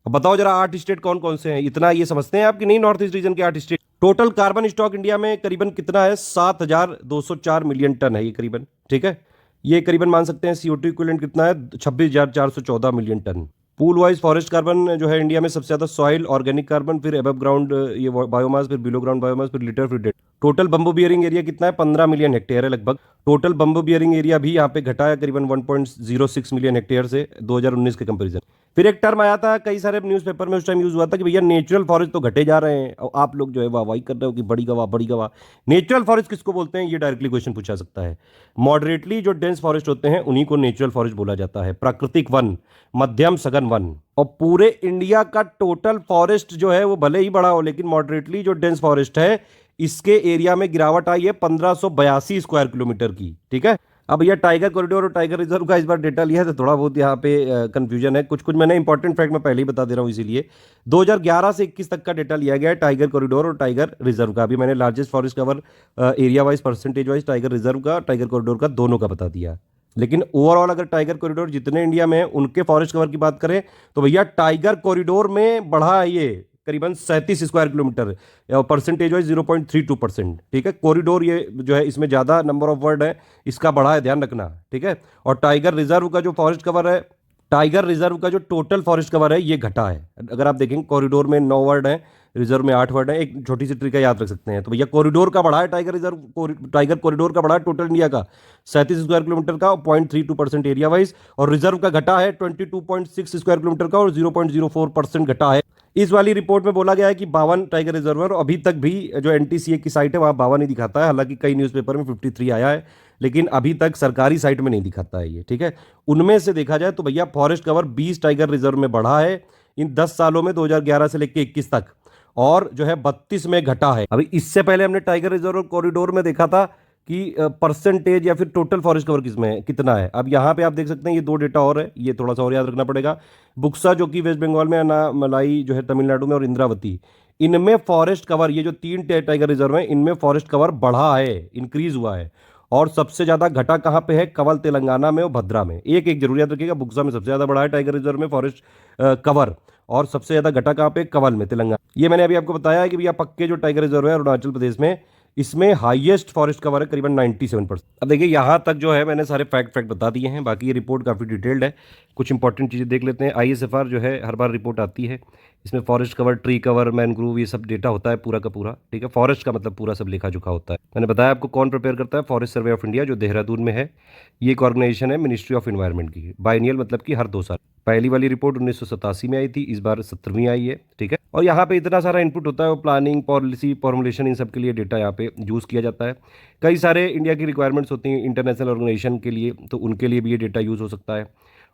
अब बताओ जरा 8 स्टेट कौन कौन से हैं, इतना ये समझते हैं आप कि नहीं, नॉर्थ ईस्ट रीजन के 8 state. Total carbon stock India में करीबन कितना है, 7,204 मिलियन टन है ये करीबन। ठीक है, ये करीबन मान सकते हैं CO2 इक्विवेलेंट कितना है, 26,414 million ton. Pool wise forest carbon जो है इंडिया में सबसे ज्यादा सॉइल ऑर्गेनिक कार्बन, फिर एबव ग्राउंड ये बायोमास, फिर बिलो ग्राउंड बायोमास, फिर लिटर, फिर dead. Total bamboo bearing area कितना है, 15 मिलियन हेक्टेयर है लगभग। टोटल बंबू बियरिंग एरिया भी यहाँ पे घटा है करीबन 1.06 मिलियन हेक्टेयर से 2019 के कंपेरिजन। फिर एक टर्म आया था कई सारे न्यूज़पेपर में उस टाइम यूज हुआ था कि भैया नेचुरल फॉरेस्ट तो घटे जा रहे हैं, और आप लोग जो है वाहवाही कर रहे हो कि बड़ी गवाह बड़ी गवाह। नेचुरल फॉरेस्ट किसको बोलते हैं, ये डायरेक्टली क्वेश्चन पूछा सकता है। मॉडरेटली जो डेंस फॉरेस्ट होते हैं उन्हीं को नेचुरल फॉरेस्ट बोला जाता है। प्राकृतिक वन, मध्यम सघन वन। और पूरे इंडिया का टोटल फॉरेस्ट जो है वो भले ही बड़ा हो, लेकिन मॉडरेटली जो डेंस फॉरेस्ट है इसके एरिया में गिरावट आई है 1582 स्क्वायर किलोमीटर की। ठीक है, अब भैया टाइगर कॉरिडोर और टाइगर रिजर्व का इस बार डेटा लिया है तो थोड़ा बहुत यहाँ पे कंफ्यूजन है, कुछ कुछ मैंने इंपॉर्टेंट फैक्ट मैं पहले ही बता दे रहा हूँ। इसीलिए 2011 से 21 तक का डेटा लिया गया है टाइगर कॉरिडोर और टाइगर रिजर्व का। अभी मैंने largest forest cover area wise, percentage wise tiger reserve का, टाइगर कॉरिडोर का, दोनों का बता दिया। लेकिन ओवरऑल अगर टाइगर कॉरिडोर जितने इंडिया में है उनके फॉरेस्ट कवर की बात करें तो भैया टाइगर कॉरिडोर में बढ़ा है ये करीबन 37 स्क्वायर किलोमीटर, परसेंटेज वाइज 0.32%। ठीक है, कॉरिडोर ये जो है इसमें ज्यादा नंबर ऑफ वर्ड है, इसका बढ़ा है, ध्यान रखना। ठीक है, और टाइगर रिजर्व का जो फॉरेस्ट कवर है, टाइगर रिजर्व का जो टोटल फॉरेस्ट कवर है ये घटा है। अगर आप देखेंगे कॉरिडोर में 9 वर्ड है, रिजर्व में 8 वर्ड है। एक छोटी सी ट्रिक है, याद रख सकते हैं। तो भैया कॉरिडोर का बढ़ा है टाइगर रिजर्व, टाइगर कॉरिडोर का बढ़ा है टोटल इंडिया का 37 स्क्वायर किलोमीटर का, 0.32% एरिया वाइज, और रिजर्व का घटा है 22.6 स्क्वायर किलोमीटर का, और 0.04% घटा है। इस वाली रिपोर्ट में बोला गया है कि 52 टाइगर रिजर्व है, और अभी तक भी जो NTCA की साइट है वहां 52 ही दिखाता है। हालांकि कई न्यूज़पेपर में 53 आया है, लेकिन अभी तक सरकारी साइट में नहीं दिखाता है ये। ठीक है, उनमें से देखा जाए तो भैया फॉरेस्ट कवर 20 टाइगर रिजर्व में बढ़ा है इन 10 सालों में, 2011 से लेकर 21 तक, और जो है 32 में घटा है। अभी इससे पहले हमने टाइगर रिजर्व कॉरिडोर में देखा था कि परसेंटेज या फिर टोटल फॉरेस्ट कवर किसमें कितना है। अब यहाँ पे आप देख सकते हैं ये 2 डेटा और है, ये थोड़ा सा और याद रखना पड़ेगा। बुक्सा जो कि वेस्ट बंगाल में, अनामलाई जो है तमिलनाडु में, और इंद्रावती, इनमें फॉरेस्ट कवर, ये जो 3 टाइगर रिजर्व हैं इनमें फॉरेस्ट कवर बढ़ा है, इंक्रीज हुआ है। और सबसे ज्यादा घटा कहां पे है, कवल तेलंगाना में और भद्रा में। एक जरूर याद रखिएगा, बुक्सा में सबसे ज्यादा बढ़ा है टाइगर रिजर्व में फॉरेस्ट कवर, और सबसे ज्यादा घटा कहां पे, कवल में, तेलंगाना। ये मैंने अभी आपको बताया है कि भैया पक्के जो टाइगर रिजर्व है अरुणाचल प्रदेश में, इसमें हाईएस्ट फॉरेस्ट कवर है करीबन 97%। अब देखिए यहाँ तक जो है मैंने सारे फैक्ट बता दिए हैं, बाकी ये रिपोर्ट काफ़ी डिटेल्ड है। कुछ इंपॉर्टेंट चीज़ें देख लेते हैं। ISFR जो है हर बार रिपोर्ट आती है, इसमें forest cover, tree cover, mangrove, ये सब डेटा होता है पूरा का पूरा, ठीक है। फॉरेस्ट का मतलब पूरा सब लेखा जोखा होता है। मैंने बताया आपको कौन प्रिपेयर करता है, फॉरेस्ट सर्वे ऑफ इंडिया जो देहरादून में है। ये एक ऑर्गेनाइजेशन है मिनिस्ट्री ऑफ इन्वायरमेंट की, बाइनियल मतलब कि हर 2 साल। पहली वाली रिपोर्ट 1987 में आई थी, इस बार 17वीं आई है, ठीक है। और यहाँ पे इतना सारा इनपुट होता है, वो प्लानिंग, पॉलिसी, फॉर्मुलेशन, इन सब के लिए डेटा यहाँ पे यूज़ किया जाता है। कई सारे इंडिया की रिक्वायरमेंट्स होती हैं इंटरनेशनल ऑर्गेनाइजेशन के लिए, तो उनके लिए भी ये डेटा यूज़ हो सकता है।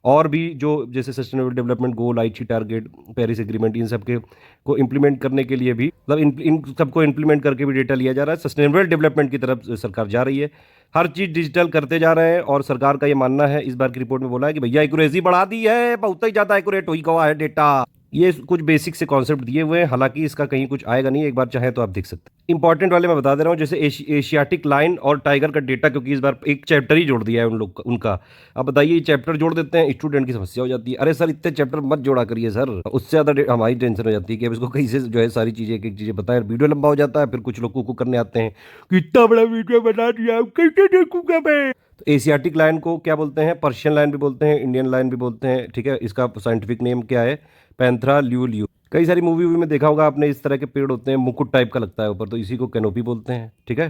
और भी जो जैसे सस्टेनेबल डेवलपमेंट गोल, आईची टारगेट, पेरिस एग्रीमेंट, इन सब के को इम्प्लीमेंट करने के लिए भी, मतलब इन सबको इम्प्लीमेंट करके भी डेटा लिया जा रहा है। सस्टेनेबल डेवलपमेंट की तरफ सरकार जा रही है, हर चीज़ डिजिटल करते जा रहे हैं। और सरकार का ये मानना है, इस बार की रिपोर्ट में बोला है कि भैया एक्यूरेसी बढ़ा दी है, बहुत ही ज़्यादा एक्यूरेट हुई गया है डेटा। ये कुछ बेसिक से कॉन्सेप्ट दिए हुए हैं, हालांकि इसका कहीं कुछ आएगा नहीं, एक बार चाहे तो आप देख सकते हैं। इंपॉर्टेंट वाले मैं बता दे रहा हूँ, जैसे एशियाटिक लाइन और टाइगर का डेटा, क्योंकि इस बार एक चैप्टर ही जोड़ दिया है उन लोग उनका। अब बताइए, ये चैप्टर जोड़ देते हैं, स्टूडेंट की समस्या हो जाती है। अरे सर, इतने चैप्टर मत जोड़ा करिए सर, उससे ज़्यादा हमारी टेंशन हो जाती है कि अब इसको कैसे जो है सारी चीज़ें एक एक चीज़ें बताएं, वीडियो लंबा हो जाता है, फिर कुछ लोग कुक करने आते हैं कि इतना बड़ा वीडियो बना दिया, कैसे देखूंगा मैं। तो एशियाटिक लाइन को क्या बोलते हैं? पर्शियन लाइन भी बोलते हैं, इंडियन लाइन भी बोलते हैं, ठीक है। इसका साइंटिफिक नेम क्या है? पैंथरा ल्यूलियो। कई सारी मूवी में देखा होगा आपने, इस तरह के पेड़ होते हैं, मुकुट टाइप का लगता है ऊपर, तो इसी को कैनोपी बोलते हैं, ठीक है।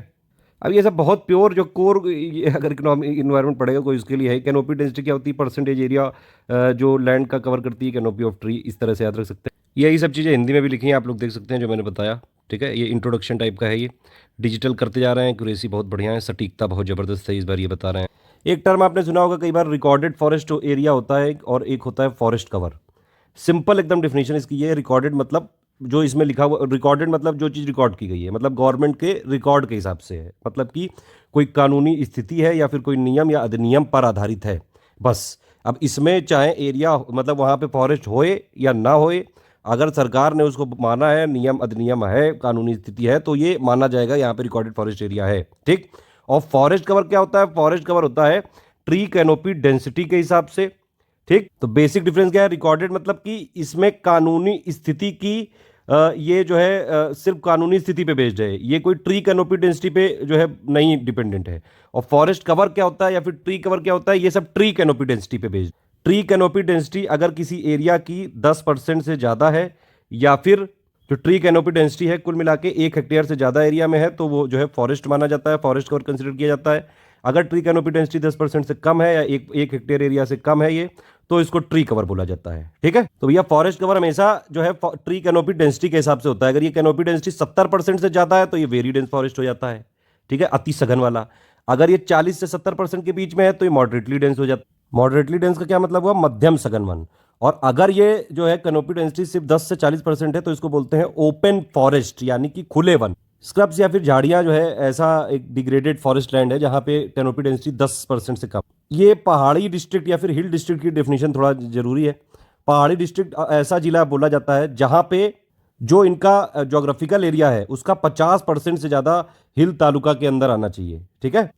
अब ये सब बहुत प्योर जो कोर, ये अगर इकोनॉमिक इन्वायरमेंट पड़ेगा कोई, इसके लिए है। कैनोपी डेंसिटी क्या होती है? परसेंटेज एरिया जो लैंड का कवर करती है कैनोपी ऑफ ट्री, इस तरह से याद रख सकते हैं। यही सब चीज़ें हिंदी में भी लिखी हैं, आप लोग देख सकते हैं जो मैंने बताया, ठीक है। ये इंट्रोडक्शन टाइप का है, ये डिजिटल करते जा रहे हैं, एक्यूरेसी बहुत बढ़िया है, सटीकता बहुत ज़बरदस्त है, इस बार ये बता रहे हैं। एक टर्म आपने सुना होगा कई बार, रिकॉर्डेड फॉरेस्ट एरिया होता है और एक होता है फॉरेस्ट कवर। सिंपल एकदम डेफिनेशन इसकी ये है, रिकॉर्डेड मतलब जो इसमें लिखा हुआ, रिकॉर्डेड मतलब जो चीज़ रिकॉर्ड की गई है, मतलब गवर्नमेंट के रिकॉर्ड के हिसाब से है, मतलब कि कोई कानूनी स्थिति है या फिर कोई नियम या अधिनियम पर आधारित है, बस। अब इसमें चाहे एरिया मतलब वहाँ पे फॉरेस्ट होए या ना होए, अगर सरकार ने उसको माना है, नियम अधिनियम है, कानूनी स्थिति है, तो ये माना जाएगा यहाँ पे रिकॉर्डेड फॉरेस्ट एरिया है, ठीक। और फॉरेस्ट कवर क्या होता है? फॉरेस्ट कवर होता है ट्री कैनोपी डेंसिटी के हिसाब से, ठीक। तो बेसिक डिफरेंस क्या है? रिकॉर्डेड मतलब कि इसमें कानूनी स्थिति की ये जो है सिर्फ कानूनी स्थिति पे बेस्ड है, ये कोई ट्री कैनोपी डेंसिटी पे जो है नहीं डिपेंडेंट है। और फॉरेस्ट कवर क्या होता है या फिर ट्री कवर क्या होता है? ये सब ट्री कैनोपी डेंसिटी पे बेस्ड। ट्री कैनोपी डेंसिटी अगर किसी एरिया की 10% से ज़्यादा है, या फिर जो ट्री कैनोपी डेंसिटी है कुल मिला के 1 हेक्टेयर से ज़्यादा एरिया में है, तो वो जो है फॉरेस्ट माना जाता है, फॉरेस्ट कवर कंसिडर किया जाता है। अगर ट्री कैनोपी डेंसिटी 10% से कम है या एक हेक्टेयर एरिया से कम है ये, तो इसको ट्री कवर बोला जाता है, ठीक है। तो भैया फॉरेस्ट कवर हमेशा जो है ट्री कैनोपी डेंसिटी के हिसाब से होता है। अगर ये कैनोपी डेंसिटी 70% से ज़्यादा है तो ये वेरी डेंस फॉरेस्ट हो जाता है, ठीक है, अति सघन वाला। अगर ये 40 से 70% के बीच में है तो ये मॉडरेटली डेंस हो जाता है। मॉडरेटली डेंस का क्या मतलब हुआ? मध्यम सघन वन। और अगर ये जो है कैनोपी डेंसिटी सिर्फ 10 से 40% है तो इसको बोलते हैं ओपन फॉरेस्ट, यानी कि खुले वन। स्क्रब्स या फिर झाड़ियां जो है ऐसा एक डिग्रेडेड फॉरेस्ट लैंड है जहां पे कैनोपी डेंसिटी 10% से कम। ये पहाड़ी डिस्ट्रिक्ट या फिर हिल डिस्ट्रिक्ट की डेफिनेशन थोड़ा जरूरी है। पहाड़ी डिस्ट्रिक्ट ऐसा जिला बोला जाता है जहां पे जो इनका ज्योग्राफिकल एरिया है उसका 50% से ज़्यादा हिल तालुका के अंदर आना चाहिए, ठीक है।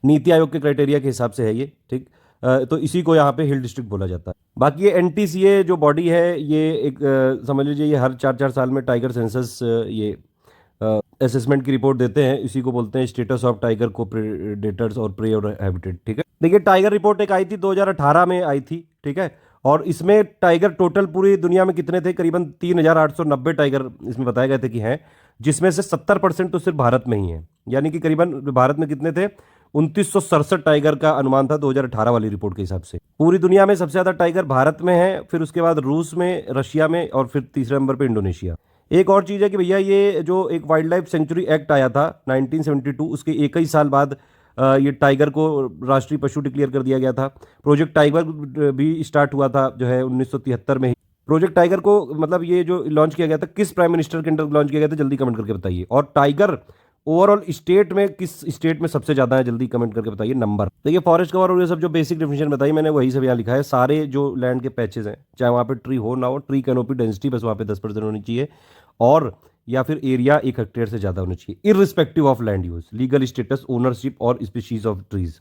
नीति आयोग के क्राइटेरिया के हिसाब से है ये, ठीक। तो इसी को यहाँ पे हिल डिस्ट्रिक्ट बोला जाता है। बाकी ये NTCA जो बॉडी है, ये एक समझ लीजिए ये हर 4-4 साल में टाइगर सेंसस ये असेसमेंट की रिपोर्ट देते हैं, इसी को बोलते हैं स्टेटस ऑफ टाइगर को प्रेडेटर्स और प्रे और हैबिटेट, ठीक है। देखिए टाइगर रिपोर्ट एक आई थी 2018 में आई थी, ठीक है। और इसमें टाइगर टोटल पूरी दुनिया में कितने थे? करीबन 3890 टाइगर इसमें बताए गए थे कि हैं, जिसमें से 70% तो सिर्फ भारत में ही है। यानी कि करीबन भारत में कितने थे? 2967 टाइगर का अनुमान था 2018 वाली रिपोर्ट के हिसाब से। पूरी दुनिया में सबसे ज्यादा टाइगर भारत में है, फिर उसके बाद रूस में, रशिया में, और फिर तीसरे नंबर पे इंडोनेशिया। एक और चीज़ है कि भैया ये जो एक वाइल्ड लाइफ सेंचुरी एक्ट आया था 1972, उसके एक ही साल बाद ये टाइगर को राष्ट्रीय पशु डिक्लेयर कर दिया गया था। प्रोजेक्ट टाइगर भी स्टार्ट हुआ था जो है 1973 में ही। प्रोजेक्ट टाइगर को मतलब ये जो लॉन्च किया गया था, किस प्राइम मिनिस्टर के अंडर लॉन्च किया गया था? जल्दी कमेंट करके बताइए। और टाइगर ओवरऑल स्टेट में किस स्टेट में सबसे ज्यादा है? जल्दी कमेंट करके बताइए नंबर। देखिए फॉरेस्ट कवर और ये सब जो बेसिक डेफिनेशन बताई मैंने, वही सब यहाँ लिखा है। सारे जो लैंड के पैचेस हैं, चाहे वहाँ पे ट्री हो ना हो, ट्री कैनोपी डेंसिटी बस वहाँ पे 10% होनी चाहिए, और या फिर एरिया 1 हेक्टेयर से ज़्यादा होना चाहिए, irrespective of land use, legal status, ownership और स्पीशीज ऑफ ट्रीज।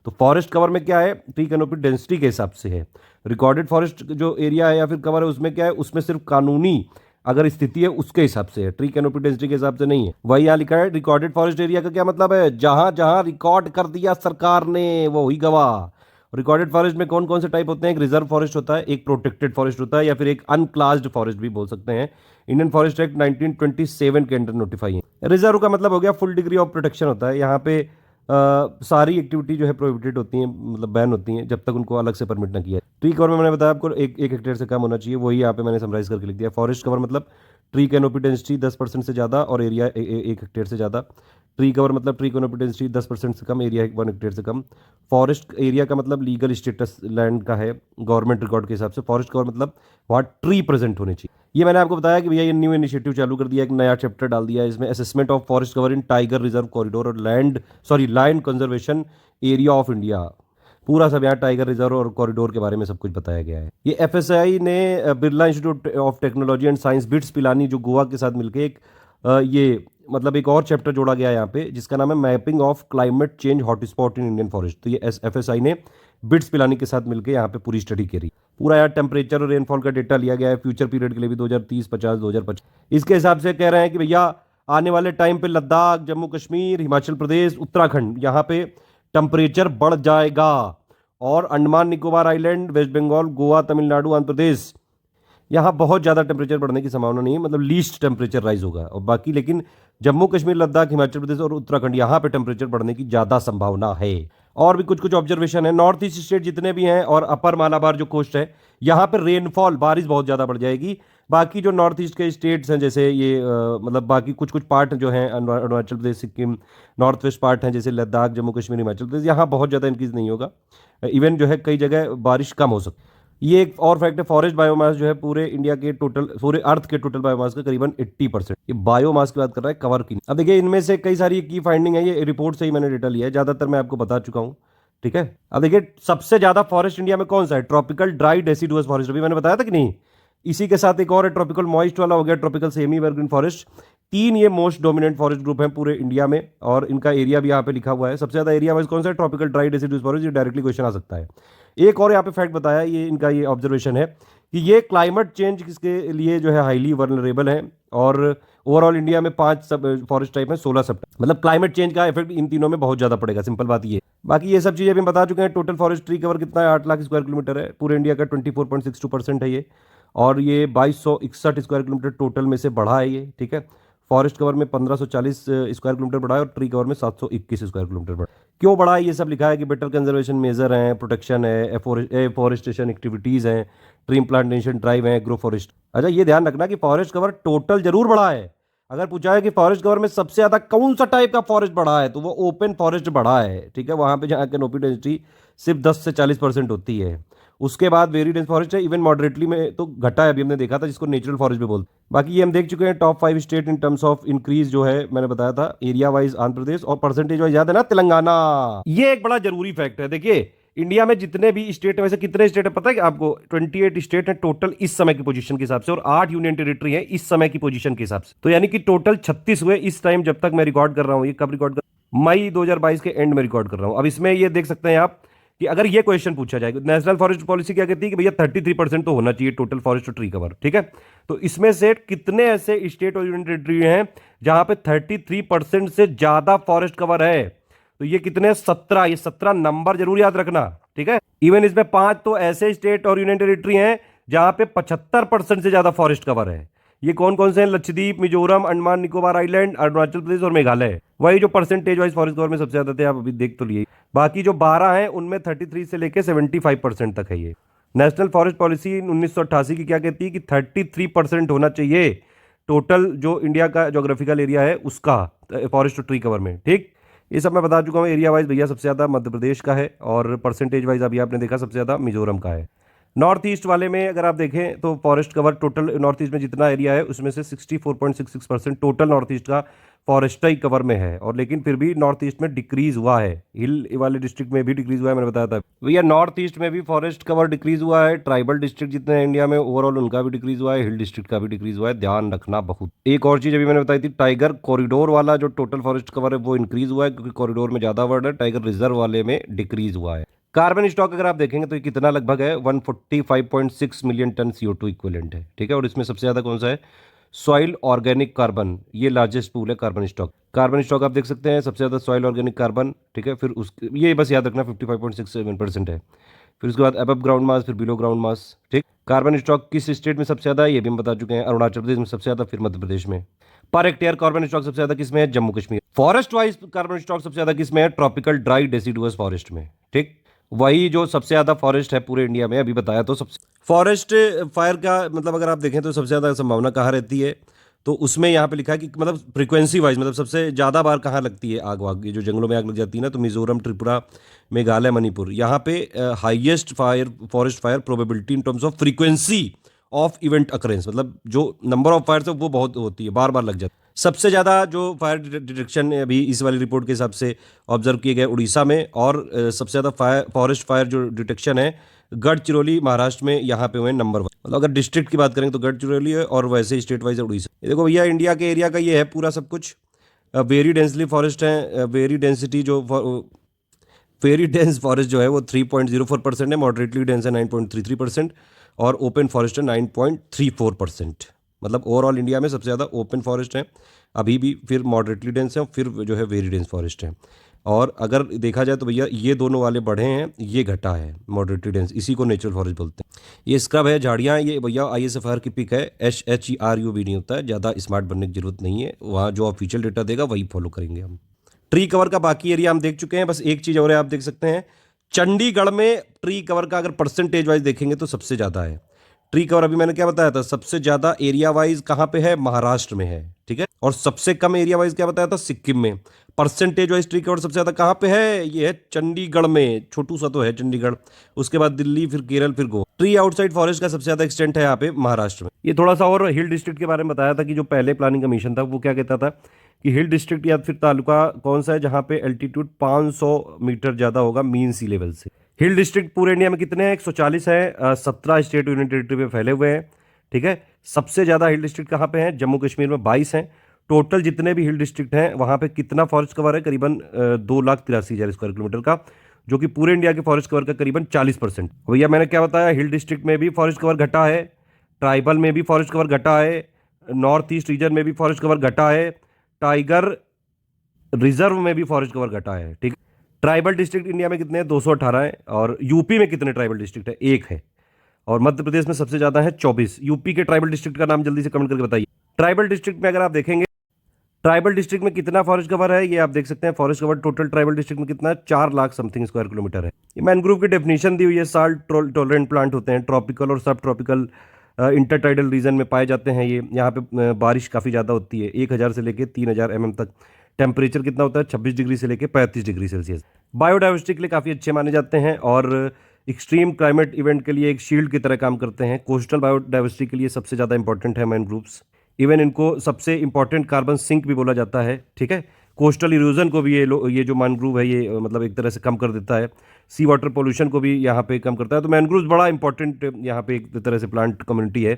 तो फॉरेस्ट कवर में क्या है? ट्री कैनोपी डेंसिटी के हिसाब से है। रिकॉर्डेड फॉरेस्ट जो एरिया है या फिर कवर है उसमें क्या है? उसमें सिर्फ कानूनी अगर स्थिति है उसके हिसाब से है, ट्री कैनोपी डेंसिटी के हिसाब से नहीं है। वही यहाँ लिखा है रिकॉर्डेड फॉरेस्ट एरिया का क्या मतलब है, जहां जहां रिकॉर्ड कर दिया सरकार ने वो ही गवाह। रिकॉर्डेड फॉरेस्ट में कौन कौन से टाइप होते हैं, एक रिजर्व फॉरेस्ट होता है, एक प्रोटेक्टेड फॉरेस्ट होता है, या फिर एक अनक्लास्ड फॉरेस्ट भी बोल सकते हैं। इंडियन फॉरेस्ट एक्ट 1927 के अंडर नोटिफाई है। रिजर्व का मतलब हो गया फुल डिग्री ऑफ प्रोटेक्शन होता है, यहाँ पे सारी एक्टिविटी जो है प्रोहिबिटेड होती हैं, मतलब बैन होती हैं जब तक उनको अलग से परमिट ना किया है। ट्री कवर में मैंने बताया आपको एक हेक्टेयर से कम होना चाहिए, वही यहाँ पे मैंने समराइज करके लिख दिया। फॉरेस्ट कवर मतलब ट्री कैनोपी डेंसिटी 10% से ज़्यादा और एरिया 1 हेक्टेयर से ज़्यादा। ट्री कवर मतलब ट्री कैनोपी डेंसिटी 10% से कम, एरिया 1 हेक्टेयर से कम। फॉरेस्ट एरिया का मतलब लीगल स्टेटस लैंड का है गवर्नमेंट रिकॉर्ड के हिसाब से। फॉरेस्ट कवर मतलब वहाँ ट्री प्रेजेंट होने चाहिए। ये मैंने आपको बताया कि भैया ये न्यू इनिशिएटिव चालू कर दिया, एक नया चैप्टर डाल दिया है इसमें, assessment of forest cover in tiger reserve corridor और lion conservation area of India. पूरा सब यहाँ टाइगर रिजर्व और कॉरिडोर के बारे में सब कुछ बताया गया है। ये एफएसआई ने Birla institute of technology and science bits Pilani जो गोवा के साथ मिलकर एक ये मतलब एक और चैप्टर जोड़ा गया है यहाँ पे, जिसका नाम है mapping of climate change hotspot in Indian forest. तो ये एफएसआई ने बिट्स पिलानी के साथ मिलकर यहाँ पे पूरी स्टडी करी। पूरा यार टेम्परेचर और रेनफॉल का डेटा लिया गया है फ्यूचर पीरियड के लिए भी, 2030, 50, 2025। इसके हिसाब से कह रहे हैं कि भैया आने वाले टाइम पे लद्दाख, जम्मू कश्मीर, हिमाचल प्रदेश, उत्तराखंड यहाँ पे टेम्परेचर बढ़ जाएगा, और अंडमान निकोबार आइलैंड, वेस्ट बंगाल, गोवा, तमिलनाडु, आंध्र प्रदेश यहाँ बहुत ज़्यादा टेम्परेचर बढ़ने की संभावना नहीं है, मतलब लीस्ट टेम्परेचर राइज होगा। और बाकी लेकिन जम्मू कश्मीर, लद्दाख, हिमाचल प्रदेश और उत्तराखंड यहाँ पे टेम्परेचर बढ़ने की ज़्यादा संभावना है। और भी कुछ कुछ ऑब्जर्वेशन है। नॉर्थ ईस्ट स्टेट जितने भी हैं और अपर मालाबार जो कोस्ट है, यहाँ पर रेनफॉल बारिश बहुत ज़्यादा बढ़ जाएगी। बाकी जो नॉर्थ ईस्ट के स्टेट्स हैं जैसे ये मतलब बाकी कुछ कुछ पार्ट जो हैं Arunachal Pradesh, Sikkim, north west part हैं जैसे लद्दाख, जम्मू कश्मीर, हिमाचल प्रदेश, यहाँ बहुत ज़्यादा इंक्रीज नहीं होगा। इवन जो है कई जगह बारिश कम हो सकती है। ये एक और फैक्ट है, फॉरेस्ट बायोमास जो है पूरे इंडिया के टोटल, पूरे अर्थ के टोटल बायोमास का करीबन 80%। ये बायोमास की बात कर रहा है, कवर की। अब देखिए इनमें से कई सारी की फाइंडिंग है, ये रिपोर्ट से ही मैंने डेटा लिया है, ज्यादातर मैं आपको बता चुका हूँ, ठीक है। अब देखिए सबसे ज्यादा फॉरेस्ट इंडिया में कौन सा है, ट्रॉपिकल ड्राई डेसिडुअस फॉरेस्ट, अभी मैंने बताया था कि नहीं। इसी के साथ एक और है ट्रॉपिकल मॉइस्ट वाला हो गया, ट्रॉपिकल सेमी एवरग्रीन फॉरेस्ट। 3 ये मोस्ट डोमिनेंट फॉरेस्ट ग्रुप हैं पूरे इंडिया में, और इनका एरिया भी यहाँ पे लिखा हुआ है। सबसे ज्यादा एरिया वाइज कौन सा है, ट्रॉपिकल ड्राई डेसिडुअस फॉरेस्ट। ये डायरेक्टली क्वेश्चन आ सकता है। एक और यहाँ पे फैक्ट बताया, ये इनका ये ऑब्जर्वेशन है कि ये क्लाइमेट चेंज किसके लिए जो है हाईली वर्नरेबल है, और ओवरऑल इंडिया में 5 सब फॉरेस्ट टाइप है, 16 सब, मतलब क्लाइमेट चेंज का इफेक्ट इन तीनों में बहुत ज्यादा पड़ेगा, सिंपल बात ये। बाकी ये सब चीजें भी बता चुके हैं। टोटल फॉरेस्ट ट्री कवर कितना है, 8 लाख स्क्वायर किलोमीटर है, पूरे इंडिया का 24.62% है ये, और ये 2261 स्क्वायर किलोमीटर टोटल में से बढ़ा है ये, ठीक है। फॉरेस्ट कवर में 1540 स्क्वायर किलोमीटर बढ़ा है, और ट्री कवर में 721 स्क्वायर किलोमीटर बढ़ा। क्यों बढ़ा है ये सब लिखा है कि बेटर कंजर्वेशन मेजर है, प्रोटेक्शन है, एफोरेस्टेशन एक्टिविटीज हैं, ट्री प्लांटेशन ड्राइव है, ग्रो फॉरेस्ट। अच्छा ये ध्यान रखना कि फॉरेस्ट कवर टोटल जरूर बढ़ा है। अगर पूछा है कि फॉरेस्ट कवर में सबसे ज्यादा कौन सा टाइप का फॉरेस्ट बढ़ा है, तो वो ओपन फॉरेस्ट बढ़ा है, ठीक है। वहां पे जहाँ कैनोपी डेंसिटी सिर्फ 10 से 40% होती है। उसके बाद वेरी डेंस फॉरेस्ट है, इवन मॉडरेटली में तो घटा है, अभी हमने देखा था, जिसको नेचुरल फॉरेस्ट भी बोलते हैं। बाकी ये हम देख चुके हैं top 5 state in terms of increase, जो है मैंने बताया था एरिया वाइज आंध्र प्रदेश, और परसेंटेज वाइज याद है ना तेलंगाना। ये एक बड़ा जरूरी फैक्ट है। देखिए इंडिया में जितने भी स्टेट है, वैसे कितने स्टेट है पता है कि आपको, 28 स्टेट है टोटल इस समय की पोजीशन के हिसाब से, और 8 यूनियन टेरिटरी है इस समय की पोजीशन के हिसाब से। तो यानी कि टोटल 36 हुए इस टाइम, जब तक मैं रिकॉर्ड कर रहा हूं। ये कब रिकॉर्ड कर, मई 2022 के एंड में रिकॉर्ड कर रहा हूं। अब इसमें ये देख सकते हैं आप कि अगर ये क्वेश्चन पूछा जाए, नेशनल फॉरेस्ट पॉलिसी क्या कहती है कि भैया 33% तो होना चाहिए टोटल फॉरेस्ट और ट्री कवर, ठीक है। तो इसमें से कितने ऐसे स्टेट और यूनियन टेरिटरी हैं जहां पे 33% से ज्यादा फॉरेस्ट कवर है, तो ये कितने, 17। ये 17 नंबर जरूर याद रखना, ठीक है। इवन इसमें 5 तो ऐसे स्टेट और यूनियन टेरिटरी हैं जहां पे 75% से ज्यादा फॉरेस्ट कवर है। ये कौन कौन से हैं, लक्षद्वीप, मिजोरम, अंडमान निकोबार आइलैंड, अरुणाचल प्रदेश और मेघालय। वही जो परसेंटेज वाइज फॉरेस्ट कवर में सबसे ज्यादा थे, आप अभी देख तो लिए। बाकी जो 12 हैं उनमें 33 से लेकर 75% तक है। ये नेशनल फॉरेस्ट पॉलिसी 1988 की क्या कहती है कि 33% होना चाहिए टोटल जो इंडिया का ज्योग्राफिकल एरिया है उसका फॉरेस्ट और ट्री कवर में, ठीक। ये सब मैं बता चुका हूँ। एरिया वाइज भैया सबसे ज्यादा मध्य प्रदेश का है, और परसेंटेज वाइज अभी आपने देखा सबसे ज्यादा मिजोरम का है। नॉर्थ ईस्ट वाले में अगर आप देखें तो forest cover total north east में जितना एरिया है उसमें से 64.66% टोटल नॉर्थ ईस्ट का फॉरेस्ट ही कवर में है, और लेकिन फिर भी नॉर्थ ईस्ट में डिक्रीज हुआ है। हिल वाले डिस्ट्रिक्ट में भी डिक्रीज हुआ है, मैंने बताया था भैया। नॉर्थ ईस्ट में भी फॉरेस्ट कवर डिक्रीज हुआ है। ट्राइबल डिस्ट्रिक्ट जितने हैं इंडिया में ओवरऑल उनका भी डिक्रीज हुआ है, हिल डिस्ट्रिक्ट का भी डिक्रीज हुआ है, ध्यान रखना बहुत। एक और चीज अभी मैंने बताई थी, टाइगर कॉरिडोर वाला जो टोटल फॉरेस्ट कवर है वो इंक्रीज हुआ है, क्योंकि कॉरिडोर में ज्यादा वर्ड है। टाइगर रिजर्व वाले में डिक्रीज हुआ है। कार्बन स्टॉक अगर आप देखेंगे तो ये कितना लगभग है 145.6 मिलियन टन CO2 इक्विवेलेंट है, ठीक है। और इसमें सबसे ज़्यादा कौन सा है, सॉइल ऑर्गेनिक कार्बन, ये लार्जेस्ट पूल है कार्बन स्टॉक। कार्बन स्टॉक आप देख सकते हैं सबसे ज़्यादा सॉइल ऑर्गेनिक कार्बन, ठीक है। फिर उस ये बस याद रखना 55.67% है। फिर उसके बाद अबव ग्राउंड मास, फिर बिलो ग्राउंड मास, ठीक। कार्बन स्टॉक किस स्टेट में सबसे ज़्यादा है ये भी हम बता चुके हैं, अरुणाचल प्रदेश में सबसे ज़्यादा, फिर मध्य प्रदेश में। पर हेक्टेयर कार्बन स्टॉक सबसे ज़्यादा किस में है, Jammu Kashmir. Forest wise carbon stock सबसे ज़्यादा किस में है, ट्रॉपिकल ड्राई डेसिडुअस फॉरेस्ट में, ठीक। वही जो सबसे ज़्यादा फॉरेस्ट है पूरे इंडिया में, अभी बताया तो सबसे फॉरेस्ट फायर का मतलब अगर आप देखें तो सबसे ज़्यादा संभावना कहाँ रहती है, तो उसमें यहाँ पे लिखा है कि मतलब फ्रीक्वेंसी वाइज मतलब सबसे ज़्यादा बार कहाँ लगती है आग वाग, ये जो जंगलों में आग लग जाती है ना, तो मिजोरम, त्रिपुरा, मेघालय, मणिपुर, यहाँ पे highest fire forest fire probability in terms of frequency of event occurrence, मतलब जो नंबर ऑफ फायर है वो बहुत होती है, बार बार लग जाती है। सबसे ज़्यादा जो फायर डिटेक्शन अभी इस वाली रिपोर्ट के हिसाब से ऑब्जर्व किए गए उड़ीसा में, और सबसे ज़्यादा फॉरेस्ट फायर जो डिटेक्शन है गढ़चिरौली महाराष्ट्र में, यहाँ पे हुए नंबर 1। मतलब अगर डिस्ट्रिक्ट की बात करें तो गढ़चिरौली है, और वैसे ही स्टेट वाइज है उड़ीसा। ये देखो भैया इंडिया के एरिया का ये है पूरा सब कुछ। वेरी डेंसली फॉरेस्ट है, वेरी डेंस फॉरेस्ट जो है वो 3.04% है, मॉडरेटली डेंस है 9.33%, और ओपन फॉरेस्ट है 9.34%। मतलब ओवरऑल इंडिया में सबसे ज़्यादा ओपन फॉरेस्ट है अभी भी, फिर मॉडरेटली डेंस है, फिर जो है वेरी डेंस फॉरेस्ट है। और अगर देखा जाए तो भैया ये दोनों वाले बढ़े हैं, ये घटा है मॉडरेटली डेंस, इसी को नेचुरल फॉरेस्ट बोलते हैं। ये स्क्रब है, झाड़ियाँ, ये भैया ISFR की पिक है, SHERU भी नहीं होता है, ज़्यादा स्मार्ट बनने की जरूरत नहीं है, वहाँ जो ऑफिशियल डेटा देगा वही फॉलो करेंगे हम। ट्री कवर का बाकी एरिया हम देख चुके हैं, बस एक चीज़ और है, आप देख सकते हैं चंडीगढ़ में ट्री कवर का अगर परसेंटेज वाइज देखेंगे तो सबसे ज़्यादा है ट्री कवर। अभी मैंने क्या बताया था, सबसे ज़्यादा एरिया वाइज कहाँ पे है, महाराष्ट्र में है, ठीक है। और सबसे कम एरिया वाइज क्या बताया था, सिक्किम में। परसेंटेज वाइज ट्री कवर सबसे ज़्यादा कहाँ पे है, ये है चंडीगढ़ में, छोटू सा तो है चंडीगढ़, उसके बाद दिल्ली, फिर केरल, फिर गोवा। ट्री आउटसाइड फॉरेस्ट का सबसे ज़्यादा एक्सटेंट है यहाँ पे महाराष्ट्र में। ये थोड़ा सा और हिल डिस्ट्रिक्ट के बारे में बताया था कि जो पहले प्लानिंग कमीशन था वो क्या कहता था कि हिल डिस्ट्रिक्ट या फिर तालुका कौन सा है जहाँ पे एल्टीट्यूड 500 मीटर ज़्यादा होगा मीन सी लेवल से। हिल डिस्ट्रिक्ट पूरे इंडिया में कितने हैं, 140 है, 17 स्टेट यूनियन टेरिटरी में फैले हुए हैं, ठीक है। सबसे ज़्यादा हिल डिस्ट्रिक्ट कहाँ पे हैं, जम्मू कश्मीर में 22 हैं। टोटल जितने भी हिल डिस्ट्रिक्ट हैं वहाँ पे कितना फॉरेस्ट कवर है, करीबन 2,83,000 स्क्वायर किलोमीटर का, जो कि पूरे इंडिया के फॉरेस्ट कवर का करीबन 40%। भैया मैंने क्या बताया, हिल डिस्ट्रिक्ट में भी फॉरेस्ट कवर घटा है, ट्राइबल में भी फॉरेस्ट कवर घटा है, नॉर्थ ईस्ट रीजन में भी फॉरेस्ट कवर घटा है, टाइगर रिजर्व में भी फॉरेस्ट कवर घटा है, ठीक। ट्राइबल डिस्ट्रिक्ट इंडिया में कितने हैं, 218 है। और यूपी में कितने ट्राइबल डिस्ट्रिक्ट है, 1 है। और मध्य प्रदेश में सबसे ज्यादा है 24। यूपी के ट्राइबल डिस्ट्रिक्ट का नाम जल्दी से कमेंट करके बताइए। ट्राइबल डिस्ट्रिक्ट में अगर आप देखेंगे ट्राइबल डिस्ट्रिक्ट में कितना फॉरेस्ट कवर है, ये आप देख सकते हैं। Forest cover total tribal district में कितना है, 4 लाख समथिंग स्क्वायर किलोमीटर है। ये मैनग्रोव की डेफिनेशन दी हुई है, साल्ट टॉलरेंट प्लांट होते हैं, ट्रॉपिकल और सब ट्रॉपिकल इंटरटाइडल रीजन में पाए जाते हैं ये। यहाँ पे बारिश काफ़ी ज़्यादा होती है, 1000 से लेकर 3000 mm तक। टेम्परेचर कितना होता है, 26 डिग्री से लेकर 35 डिग्री सेल्सियस। बायोडाइवर्सिटी के लिए काफ़ी अच्छे माने जाते हैं, और एक्सट्रीम क्लाइमेट इवेंट के लिए एक शील्ड की तरह काम करते हैं। कोस्टल बायोडाइवर्सिटी के लिए सबसे ज़्यादा इंपॉर्टेंट है मैनग्रोव्स। इवन इनको सबसे इंपॉर्टेंट कार्बन सिंक भी बोला जाता है, ठीक है। कोस्टल इरोजन को भी ये जो मैनग्रोव है ये मतलब एक तरह से कम कर देता है। सी वाटर पोल्यूशन को भी यहाँ पे कम करता है। तो मैनग्रोव्स बड़ा इंपॉर्टेंट यहाँ पे एक तरह से प्लांट कम्युनिटी है।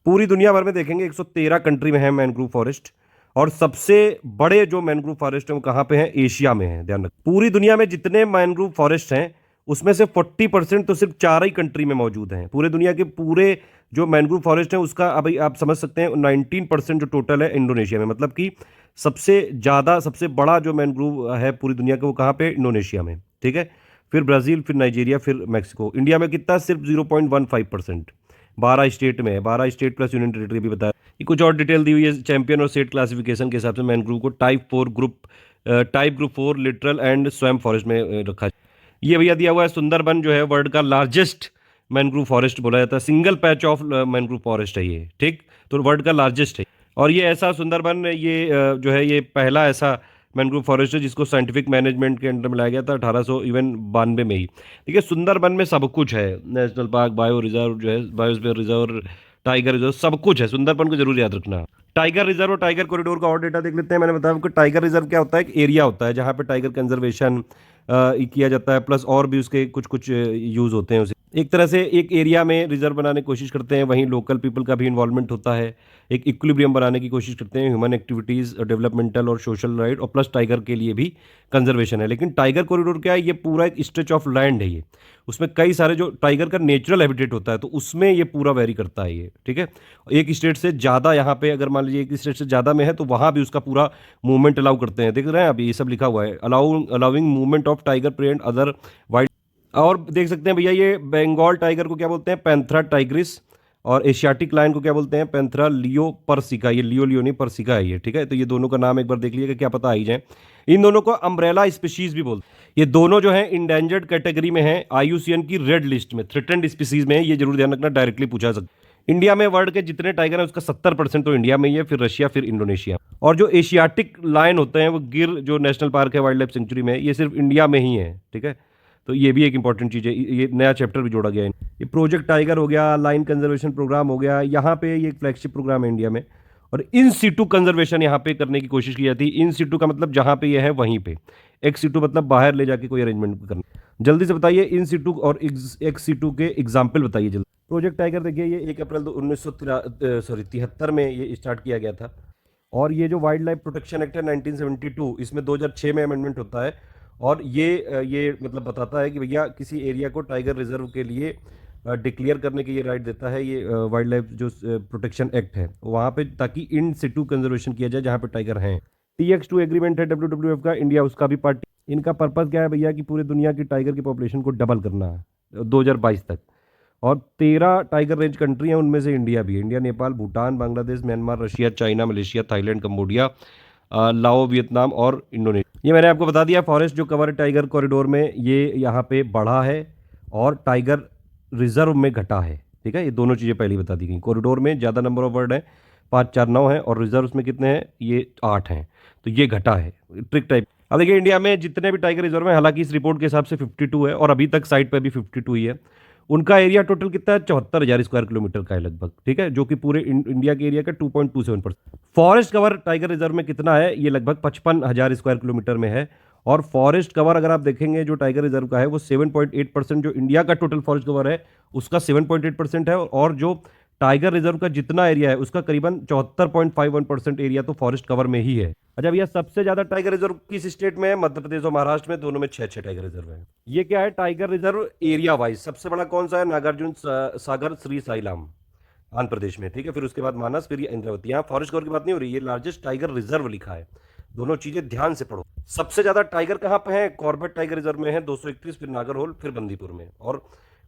पूरी दुनिया भर में देखेंगे 113 कंट्री में है मैनग्रोव फॉरेस्ट, और सबसे बड़े जो मैनग्रोव फॉरेस्ट है वो कहाँ पे हैं, एशिया में है, ध्यान रखें। पूरी दुनिया में जितने मैनग्रोव फॉरेस्ट हैं उसमें से 40% तो सिर्फ 4 ही कंट्री में मौजूद हैं। पूरे दुनिया के पूरे जो मैनग्रोव फॉरेस्ट है उसका अभी आप समझ सकते हैं 19% जो टोटल है इंडोनेशिया में। मतलब कि सबसे ज़्यादा सबसे बड़ा जो मैनग्रोव है पूरी दुनिया का वो कहाँ पे, इंडोनेशिया में, ठीक है। फिर ब्राज़ील, फिर नाइजीरिया, फिर मैक्सिको। इंडिया में कितना, सिर्फ 0.15%। 12 स्टेट में है, 12 स्टेट प्लस यूनियन टेरिटरी भी बताया। ये कुछ और डिटेल दी हुई है चैंपियन और स्टेट क्लासिफिकेशन के हिसाब से मैनग्रोव को type group 4 literal and swamp forest में रखा। ये भैया दिया हुआ है सुंदरबन जो है वर्ल्ड का लार्जेस्ट मैनग्रोव फॉरेस्ट बोला जाता है। Single patch of mangrove forest है ये, ठीक। तो वर्ल्ड का लार्जेस्ट है। और ये ऐसा सुंदरबन ये जो है ये पहला ऐसा मैनग्रोव फॉरेस्ट है जिसको साइंटिफिक मैनेजमेंट के अंडर में लाया गया था 1892 में ही। देखिए सुंदरबन में सब कुछ है, नेशनल पार्क, बायो रिजर्व जो है, बायोस्फीयर रिजर्व, टाइगर रिजर्व, सब कुछ है। सुंदरबन को जरूर याद रखना। टाइगर रिजर्व और टाइगर कॉरिडोर का और डेटा देख लेते हैं। मैंने बताया आपको टाइगर रिजर्व क्या होता है, एक एरिया होता है जहाँ पे टाइगर कंजर्वेशन, किया जाता है, प्लस और भी उसके कुछ कुछ यूज़ होते हैं उसे। एक तरह से एक एरिया में रिजर्व बनाने की कोशिश करते हैं, वहीं लोकल पीपल का भी इन्वॉल्वमेंट होता है, एक इक्विलिब्रियम बनाने की कोशिश करते हैं, ह्यूमन एक्टिविटीज़, डेवलपमेंटल और सोशल राइट, और प्लस टाइगर के लिए भी कंजर्वेशन है। लेकिन टाइगर कॉरिडोर क्या है, ये पूरा एक स्ट्रेच ऑफ लैंड है ये, उसमें कई सारे जो टाइगर का नेचुरल हैबिटेट होता है, तो उसमें ये पूरा वेरी करता है ये, ठीक है। एक स्टेट से ज़्यादा यहाँ पे अगर मान लीजिए एक स्टेट से ज़्यादा में है तो वहाँ भी उसका पूरा मूवमेंट अलाउ करते हैं। देख रहे हैं अभी ये सब लिखा हुआ है, allowing movement of tiger prey and other wild. और देख सकते हैं भैया ये बंगाल टाइगर को क्या बोलते हैं, पैंथरा टाइग्रिस, और एशियाटिक लायन को क्या बोलते हैं, पैंथरा लियो परसिका। ये लियो लियो नहीं, परसिका है ये, ठीक है। तो ये दोनों का नाम एक बार देख लीजिएगा, क्या पता आ ही जाए। इन दोनों को अम्ब्रेला स्पीशीज भी बोलते हैं। ये दोनों जो हैं इंडेंजर्ड कैटेगरी में हैं, आईयूसीएन की रेड लिस्ट में, थ्रेटेंड स्पीशीज में है, ये जरूर ध्यान रखना, डायरेक्टली पूछा जा सकता है। इंडिया में वर्ल्ड के जितने टाइगर हैं उसका 70% तो इंडिया में ही है, फिर रशिया, फिर इंडोनेशिया। और जो एशियाटिक लायन होते हैं वो गिर जो नेशनल पार्क है वाइल्ड लाइफ सेंचुरी में, ये सिर्फ इंडिया में ही है, ठीक है। तो ये भी एक इंपॉर्टेंट चीज़ है, ये नया चैप्टर भी जोड़ा गया है। ये प्रोजेक्ट टाइगर हो गया, लाइन कंजर्वेशन प्रोग्राम हो गया, यहाँ पे ये एक फ्लैगशिप प्रोग्राम है इंडिया में। और इन सीटू कंजर्वेशन यहाँ पे करने की कोशिश की जाती है। इन सीटू का मतलब जहाँ पे ये है वहीं पे, एक्स सीटू मतलब बाहर ले जाके कोई अरेंजमेंट करना। जल्दी से बताइए इन सीटू और एक्स सीटू के एग्जाम्पल बताइए जल्दी। प्रोजेक्ट टाइगर देखिए, ये 1 अप्रैल 1973 में ये स्टार्ट किया गया था। और ये जो वाइल्ड लाइफ प्रोटेक्शन एक्ट है 1972, इसमें 2006 में अमेंडमेंट होता है। और ये मतलब बताता है कि भैया किसी एरिया को टाइगर रिजर्व के लिए डिक्लेयर करने की ये राइट देता है, ये वाइल्ड लाइफ जो प्रोटेक्शन एक्ट है वहाँ पे, ताकि इन सिटू कंजर्वेशन किया जाए जहाँ पे टाइगर हैं। TX2 एग्रीमेंट है WWF का, इंडिया उसका भी पार्टी। इनका पर्पस क्या है भैया, कि पूरे दुनिया की टाइगर की पॉपुलेशन को डबल करना है 2022 तक। और 13 टाइगर रेंज कंट्री हैं, उनमें से इंडिया भी है। India, Nepal, Bhutan, Bangladesh, Myanmar, Russia, China, Malaysia, Thailand, Cambodia, लाओ, वियतनाम और इंडोनेशिया। ये मैंने आपको बता दिया। फॉरेस्ट जो कवर है टाइगर कॉरिडोर में, ये यहाँ पे बढ़ा है और टाइगर रिजर्व में घटा है, ठीक है। ये दोनों चीज़ें पहले ही बता दी गई। कॉरिडोर में ज़्यादा नंबर ऑफ बर्ड है, 5, 4, 9 है, और रिजर्व में कितने हैं, ये 8 हैं, तो ये घटा है, ट्रिक टाइप। अब देखिए इंडिया में जितने भी टाइगर रिजर्व हैं, हालांकि इस रिपोर्ट के हिसाब से 52 है, और अभी तक साइट पर भी 52 ही है। उनका एरिया टोटल कितना है, 74,000 स्क्वायर किलोमीटर का है लगभग, ठीक है, जो कि पूरे इंडिया के एरिया का 2.27%। फॉरेस्ट कवर टाइगर रिजर्व में कितना है, ये लगभग 55,000 स्क्वायर किलोमीटर में है। और फॉरेस्ट कवर अगर आप देखेंगे जो टाइगर रिजर्व का है वो 7.8%, जो इंडिया का टोटल फॉरेस्ट कवर है उसका 7.8% है। और जो टाइगर रिजर्व का जितना एरिया है उसका करीबन 74.51% एरिया तो फॉरेस्ट कवर में ही है। अच्छा भैया, सबसे ज्यादा टाइगर रिजर्व किस स्टेट में है, मध्य प्रदेश और महाराष्ट्र में, दोनों में 6 टाइगर रिजर्व है। ये क्या है, टाइगर रिजर्व एरिया वाइज सबसे बड़ा कौन सा है, नागार्जुन सागर श्री साइलाम, आंध्र प्रदेश में, ठीक है। फिर उसके बाद मानस, फिर ये इंद्रावती। यहाँ फॉरेस्ट कवर की बात नहीं हो रही, ये लार्जेस्ट टाइगर रिजर्व लिखा है। दोनों चीजें ध्यान से पढ़ो। सबसे ज्यादा टाइगर कहाँ पे है, कॉर्बेट टाइगर रिजर्व में है 231, फिर नागरहोल, फिर बंदीपुर में। और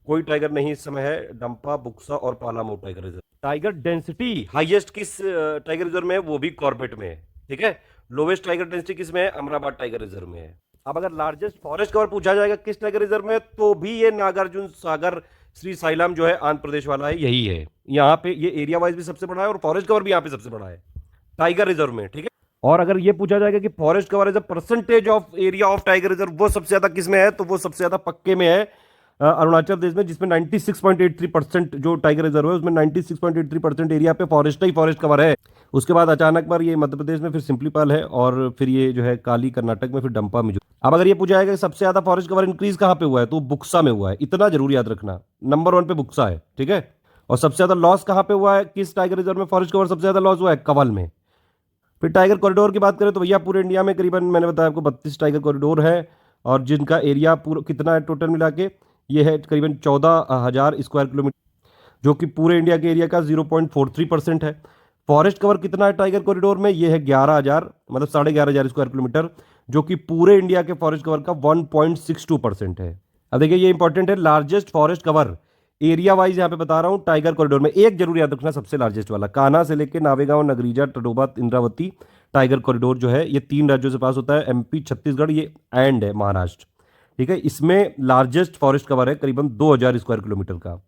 कोई टाइगर नहीं इस समय है, डंपा, बुक्सा और Palamu tiger reserve. Tiger density highest किस टाइगर रिजर्व में है, वो भी कॉर्बेट में है, ठीक है। लोवेस्ट टाइगर डेंसिटी किस में है, अमराबाद टाइगर रिजर्व में है। अब अगर लार्जेस्ट फॉरेस्ट कवर पूछा जाएगा किस टाइगर रिजर्व में, तो भी ये नागार्जुन सागर श्री साइलाम जो है आंध्र प्रदेश वाला है, यही है। यहाँ पे ये एरिया वाइज भी सबसे बड़ा है और फॉरेस्ट कवर भी यहाँ पे सबसे बड़ा है टाइगर रिजर्व में, ठीक है। और अगर ये पूछा जाएगा कि forest cover as a percentage of area of tiger reserve, वो सबसे ज्यादा किस में है, तो वो सबसे ज्यादा पक्के में है अरुणाचल प्रदेश में, जिसमें 96.83% जो टाइगर रिजर्व है उसमें 96.83% एरिया पे फॉरेस्ट ही फॉरेस्ट कवर है। उसके बाद अचानक पर ये मध्य प्रदेश में, फिर सिंपलीपाल है, और फिर ये जो है काली कर्नाटक में, फिर डंपा मिजोरम। अब अगर ये पूछा जाएगा कि सबसे ज्यादा फॉरेस्ट कवर इंक्रीज कहाँ पे हुआ है, तो बुक्सा में हुआ है। इतना जरूर याद रखना, नंबर 1 पे बुक्सा है, ठीक है। और सबसे ज्यादा लॉस कहाँ पे हुआ है, किस टाइगर रिजर्व में फॉरेस्ट कवर सबसे ज्यादा लॉस हुआ है, कवल में। फिर टाइगर कॉरिडोर की बात करें तो भैया पूरे इंडिया में करीबन मैंने बताया आपको 32 टाइगर कॉरिडोर है, और जिनका एरिया पूरा कितना है टोटल मिला के, ये है करीबन 14,000 स्क्वायर किलोमीटर, जो कि पूरे इंडिया के एरिया का 0.43% है। फॉरेस्ट कवर कितना है टाइगर कॉरिडोर में, ये है 11,000, मतलब 11,500 स्क्वायर किलोमीटर, जो कि पूरे इंडिया के फॉरेस्ट कवर का 1.62% है। अब देखिए ये इंपॉर्टेंट है, largest forest cover area wise यहाँ पे बता रहा हूँ टाइगर कॉरिडोर में। एक जरूर याद रखना, सबसे लार्जेस्ट वाला कान्हा से लेके नावेगांव, नगरीजा, टडोबा, इंद्रावती टाइगर कॉरिडोर जो है, ये 3 राज्यों से पास होता है, MP, छत्तीसगढ़, ये एंड है महाराष्ट्र, ठीक है। इसमें लार्जेस्ट फॉरेस्ट कवर है करीबन 2,000 स्क्वायर किलोमीटर का,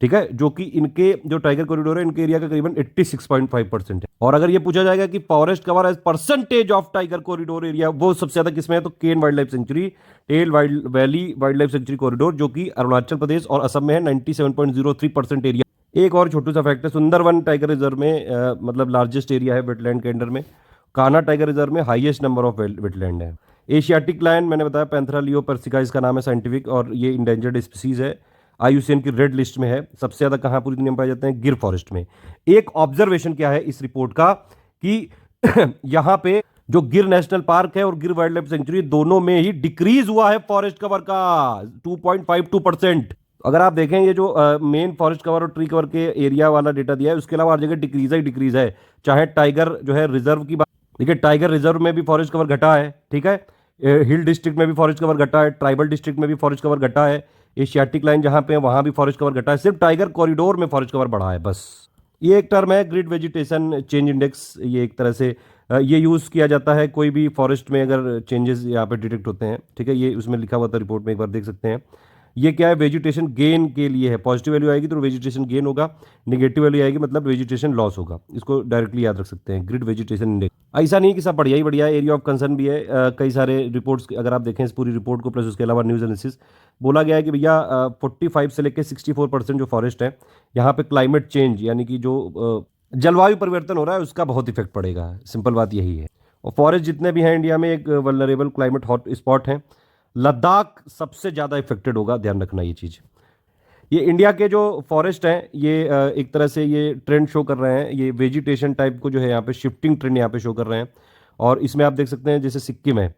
ठीक है, जो कि इनके जो टाइगर कॉरिडोर है इनके एरिया का करीबन 86.5% है। और अगर ये पूछा जाएगा कि forest cover as percentage of tiger corridor area, वो सबसे ज्यादा किसमें है, तो Kane wildlife sanctuary, Tale valley wildlife sanctuary corridor, जो कि अरुणाचल प्रदेश और असम में है, 97.03% एरिया। एक और छोटू सा फैक्ट है, सुंदरवन टाइगर रिजर्व में मतलब लार्जेस्ट एरिया है वेटलैंड के अंडर में। कान्हा टाइगर रिजर्व में हाईएस्ट नंबर ऑफ वेटलैंड है। एशियाटिक लायन मैंने बताया पैंथरा लियो पर्सिका इसका नाम है साइंटिफिक, और ये इंडेंजर्ड स्पीसीज है, IUCN की रेड लिस्ट में है। सबसे ज़्यादा कहाँ पूरी दुनिया में पाए जाते हैं? गिर फॉरेस्ट में। एक ऑब्जर्वेशन क्या है इस रिपोर्ट का कि यहाँ पे जो गिर नेशनल पार्क है और गिर वाइल्ड लाइफ सेंचुरी दोनों में ही डिक्रीज हुआ है फॉरेस्ट कवर का 2.52%। अगर आप देखें ये जो मेन फॉरेस्ट कवर और ट्री कवर के एरिया वाला डेटा दिया है, उसके अलावा हर जगह डिक्रीज ही डिक्रीज है। चाहे टाइगर जो है रिजर्व की बात, देखिए टाइगर रिजर्व में भी फॉरेस्ट कवर घटा है, ठीक है, हिल डिस्ट्रिक्ट में भी फॉरेस्ट कवर घटा है, ट्राइबल डिस्ट्रिक्ट में भी फॉरेस्ट कवर घटा है, एशियाटिक लाइन जहां पे है वहां भी फॉरेस्ट कवर घटा है, सिर्फ टाइगर कॉरिडोर में फॉरेस्ट कवर बढ़ा है बस। ये एक टर्म है ग्रिड वेजिटेशन चेंज इंडेक्स, ये एक तरह से ये यूज़ किया जाता है कोई भी फॉरेस्ट में अगर चेंजेस यहाँ पे डिटेक्ट होते हैं, ठीक है, ये उसमें लिखा हुआ था रिपोर्ट में, एक बार देख सकते हैं। ये क्या है? वेजिटेशन गेन के लिए है। पॉजिटिव वैल्यू आएगी तो वेजिटेशन गेन होगा, नेगेटिव वैल्यू आएगी मतलब वेजिटेशन लॉस होगा। इसको डायरेक्टली याद रख सकते हैं, ग्रिड वेजिटेशन इंडेक्स। ऐसा नहीं है कि सब बढ़िया ही बढ़िया है, एरिया ऑफ कंसर्न भी है। कई सारे रिपोर्ट्स अगर आप देखें इस पूरी रिपोर्ट को प्लस उसके अलावा न्यूज़ एनालिसिस, बोला गया है कि भैया 45 से लेकर 64% जो फॉरेस्ट है यहाँ पे क्लाइमेट चेंज यानी कि जो जलवायु परिवर्तन हो रहा है उसका बहुत इफेक्ट पड़ेगा। सिंपल बात यही है। और फॉरेस्ट जितने भी हैं इंडिया में एक वल्नरेबल क्लाइमेट हॉट स्पॉट है, लद्दाख सबसे ज़्यादा इफेक्टेड होगा, ध्यान रखना ये चीज़। ये इंडिया के जो फॉरेस्ट हैं ये एक तरह से ये ट्रेंड शो कर रहे हैं, ये वेजिटेशन टाइप को जो है यहाँ पे शिफ्टिंग ट्रेंड यहाँ पे शो कर रहे हैं। और इसमें आप देख सकते हैं जैसे सिक्किम है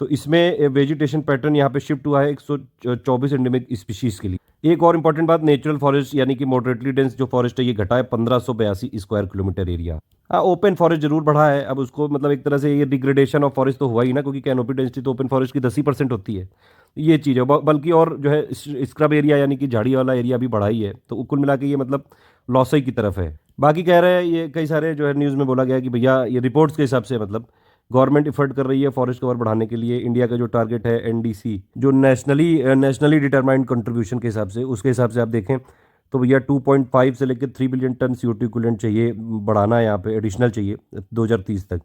तो इसमें वेजिटेशन पैटर्न यहाँ पे शिफ्ट हुआ है 124 एंडेमिक स्पीशीज के लिए। एक और इंपॉर्टेंट बात, नेचुरल फॉरेस्ट यानी कि मॉडरेटली डेंस जो फॉरेस्ट है ये घटा है 1582 स्क्वायर किलोमीटर एरिया। हाँ, ओपन फॉरेस्ट जरूर बढ़ा है। अब उसको मतलब एक तरह से ये डिग्रेडेशन ऑफ फॉरेस्ट तो हुआ ही ना, क्योंकि कैनोपी डेंसिटी तो ओपन फॉरेस्ट की 10% होती है, ये चीज़ है। बल्कि और जो है स्क्रब एरिया यानी कि झाड़ी वाला एरिया भी बढ़ा ही है, तो कुल मिला के ये मतलब लॉस ही की तरफ है। बाकी कह रहे हैं ये कई सारे जो है न्यूज़ में बोला गया कि भैया ये रिपोर्ट्स के हिसाब से मतलब गवर्नमेंट इफर्ट कर रही है फॉरेस्ट कवर बढ़ाने के लिए। इंडिया का जो टारगेट है NDC जो नेशनली डिटरमाइंड कंट्रीब्यूशन के हिसाब से, उसके हिसाब से आप देखें तो भैया 2.5 से लेकर 3 बिलियन टन CO2 इक्विवेलेंट चाहिए, बढ़ाना है यहाँ पे, एडिशनल चाहिए 2030 तक।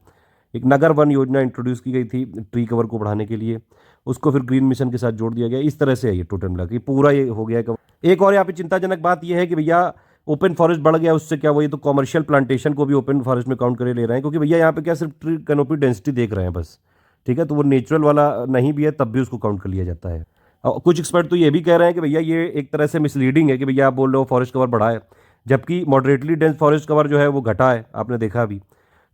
एक नगर वन योजना इंट्रोड्यूस की गई थी ट्री कवर को बढ़ाने के लिए, उसको फिर ग्रीन मिशन के साथ जोड़ दिया गया। इस तरह से है ये टोटल मिला के पूरा ये हो गया है। एक और यहाँ पे चिंताजनक बात ये है कि भैया ओपन फॉरेस्ट बढ़ गया, उससे क्या हुआ, ये तो कॉमर्शियल प्लांटेशन को भी ओपन फॉरेस्ट में काउंट करे ले रहे हैं, क्योंकि भैया यहाँ पे क्या सिर्फ ट्री कैनोपी डेंसिटी देख रहे हैं बस, ठीक है, तो वो नेचुरल वाला नहीं भी है तब भी उसको काउंट कर लिया जाता है। और कुछ एक्सपर्ट तो ये भी कह रहे हैं कि भैया ये एक तरह से मिसलीडिंग है कि भैया आप बोल रहे हो फॉरेस्ट कवर बढ़ा है, जबकि मॉडरेटली डेंस फॉरेस्ट कवर जो है वो घटा है, आपने देखा अभी।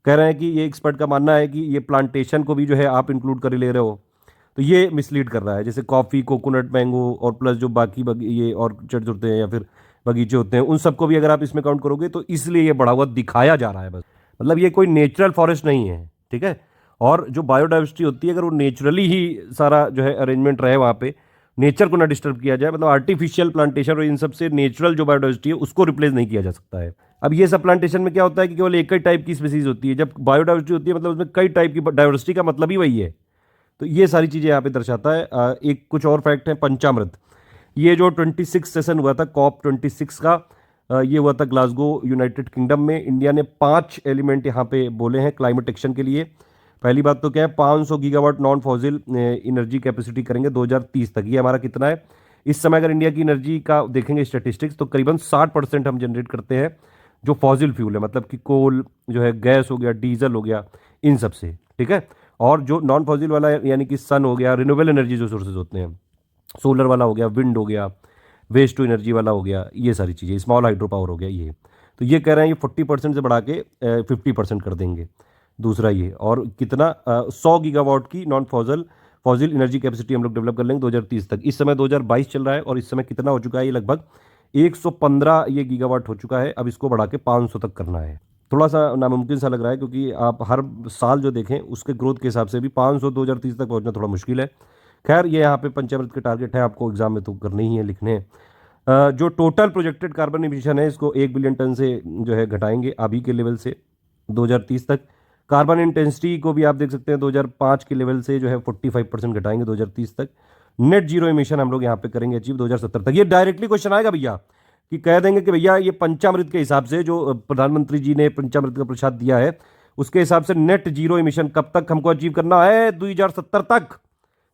कह रहे हैं कि ये एक्सपर्ट का मानना है कि ये प्लांटेशन को भी जो है आप इंक्लूड कर ले रहे हो, तो ये मिसलीड कर रहा है। जैसे कॉफ़ी, कोकोनट, मैंगो और प्लस जो बाकी ये ऑर्चर्ड्स होते हैं या फिर बगीचे होते हैं, उन सबको भी अगर आप इसमें काउंट करोगे तो इसलिए ये बढ़ा हुआ दिखाया जा रहा है बस। मतलब ये कोई नेचुरल फॉरेस्ट नहीं है, ठीक है। और जो बायोडाइवर्सिटी होती है अगर वो नेचुरली ही सारा जो है अरेंजमेंट रहे वहाँ पे, नेचर को ना डिस्टर्ब किया जाए, मतलब आर्टिफिशियल प्लांटेशन और इन सबसे नेचुरल जो बायोडाइवर्सिटी है उसको रिप्लेस नहीं किया जा सकता है। अब ये सब प्लांटेशन में क्या होता है कि केवल एक ही टाइप की स्पीसीज होती है, जब बायोडाइवर्सिटी होती है मतलब उसमें कई टाइप की डाइवर्सिटी का मतलब ही वही है। तो ये सारी चीज़ें यहाँ पे दर्शाता है। एक कुछ और फैक्ट है, पंचामृत। ये जो 26 सेशन हुआ था COP26 का, ये हुआ था ग्लासगो यूनाइटेड किंगडम में। इंडिया ने 5 एलिमेंट यहाँ पे बोले हैं क्लाइमेट एक्शन के लिए। पहली बात तो क्या है, 500 gigawatt non fossil energy capacity करेंगे 2030 तक। ये हमारा कितना है इस समय? अगर इंडिया की एनर्जी का देखेंगे स्टैटिस्टिक्स तो करीबन 60% हम जनरेट करते हैं जो फॉसिल फ्यूल है, मतलब कि कोल जो है, गैस हो गया, डीजल हो गया, इन सब से, ठीक है। और जो नॉन फॉसिल वाला है यानी कि सन हो गया, रिन्यूएबल एनर्जी जो सोर्सेज होते हैं, सोलर वाला हो गया, विंड हो गया, वेस्ट टू एनर्जी वाला हो गया, ये सारी चीज़ें, स्मॉल हाइड्रो पावर हो गया ये। तो ये कह रहे हैं ये 40% से बढ़ा के 50% कर देंगे। दूसरा ये, और कितना 100 गीगावाट की नॉन फॉसिल एनर्जी कैपेसिटी हम लोग डेवलप कर लेंगे 2030 तक। इस समय 2022 चल रहा है और इस समय कितना हो चुका है, ये लगभग 115 ये गीगावाट हो चुका है। अब इसको बढ़ा के 500 तक करना है। थोड़ा सा नामुमकिन सा लग रहा है, क्योंकि आप हर साल जो देखें उसके ग्रोथ के हिसाब से भी 500 2030 तक पहुंचना थोड़ा मुश्किल है। खैर ये यहाँ पे पंचामृत के टारगेट है, आपको एग्जाम में तो करने ही है, लिखने हैं। जो टोटल प्रोजेक्टेड कार्बन इमिशन है इसको 1 बिलियन टन से जो है घटाएंगे अभी के लेवल से 2030 तक। कार्बन इंटेंसिटी को भी आप देख सकते हैं 2005 के लेवल से जो है 45% घटाएंगे 2030 तक। नेट जीरो इमिशन हम लोग यहाँ पे करेंगे अचीव 2070 तक। ये डायरेक्टली क्वेश्चन आएगा भैया कि कह देंगे कि भैया ये पंचामृत के हिसाब से जो प्रधानमंत्री जी ने पंचामृत का प्रसाद दिया है उसके हिसाब से नेट जीरो इमिशन कब तक हमको अचीव करना है? 2070 तक।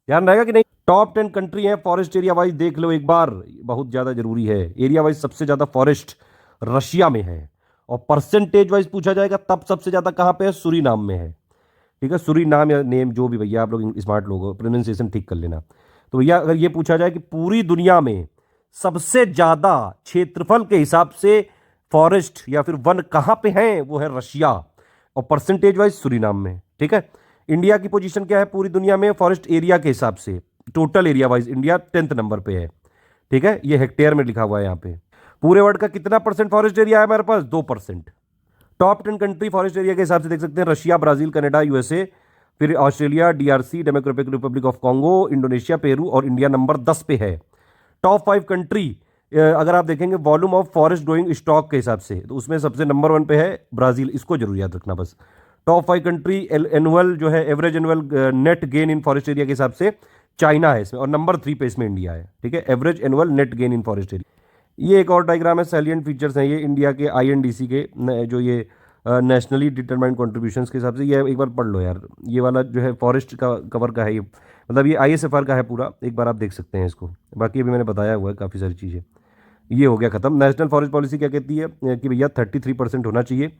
ध्यान रहेगा कि नहीं? टॉप 10 कंट्री है फॉरेस्ट एरिया वाइज, देख लो एक बार, बहुत ज्यादा जरूरी है। एरिया वाइज सबसे ज्यादा फॉरेस्ट रशिया में है, और परसेंटेज वाइज पूछा जाएगा तब सबसे ज्यादा कहां पे है? सूरीनाम में है। ठीक है, सूरीनाम या नेम जो भी भैया, आप लोग स्मार्ट लोग हो, प्रोनाउंसिएशन ठीक कर लेना। तो भैया अगर ये पूछा जाए कि पूरी दुनिया में सबसे ज्यादा क्षेत्रफल के हिसाब से फॉरेस्ट या फिर वन कहां पे हैं, वो है रशिया, और परसेंटेज वाइज सूरीनाम में। ठीक है, इंडिया की पोजीशन क्या है पूरी दुनिया में फॉरेस्ट एरिया के हिसाब से? Total area wise India 10th number पे है। ठीक है, ये हेक्टेयर में लिखा हुआ है यहाँ पे। पूरे वर्ल्ड का कितना परसेंट फॉरेस्ट एरिया है हमारे पास? 2%। टॉप 10 कंट्री फॉरेस्ट एरिया के हिसाब से देख सकते हैं, रशिया, ब्राजील, कनाडा, यूएसए, फिर Australia, DRC, democratic Republic of Congo, Indonesia, Peru, और इंडिया नंबर 10 पे है। टॉप 5 कंट्री अगर आप देखेंगे volume of forest growing stock के हिसाब से, तो उसमें सबसे नंबर 1 पे है ब्राजील। इसको जरूर याद रखना बस। टॉप 5 कंट्री एनुअल जो है average annual net gain in forest area के हिसाब से चाइना है इसमें, और नंबर 3 पे इसमें इंडिया है। ठीक है, average annual net gain in forest area. ये एक और डायग्राम है, सैलिएंट फीचर्स हैं ये इंडिया के आईएनडीसी के, जो ये नेशनली डिटरमाइंड कॉन्ट्रीब्यूशंस के हिसाब से। ये एक बार पढ़ लो यार, ये वाला जो है फॉरेस्ट का कवर का है, ये मतलब ये आईएसएफआर का है पूरा, एक बार आप देख सकते हैं इसको। बाकी अभी मैंने बताया हुआ है काफ़ी सारी चीज़ें। ये हो गया खत्म। नेशनल फॉरेस्ट पॉलिसी क्या कहती है कि भैया 33% होना चाहिए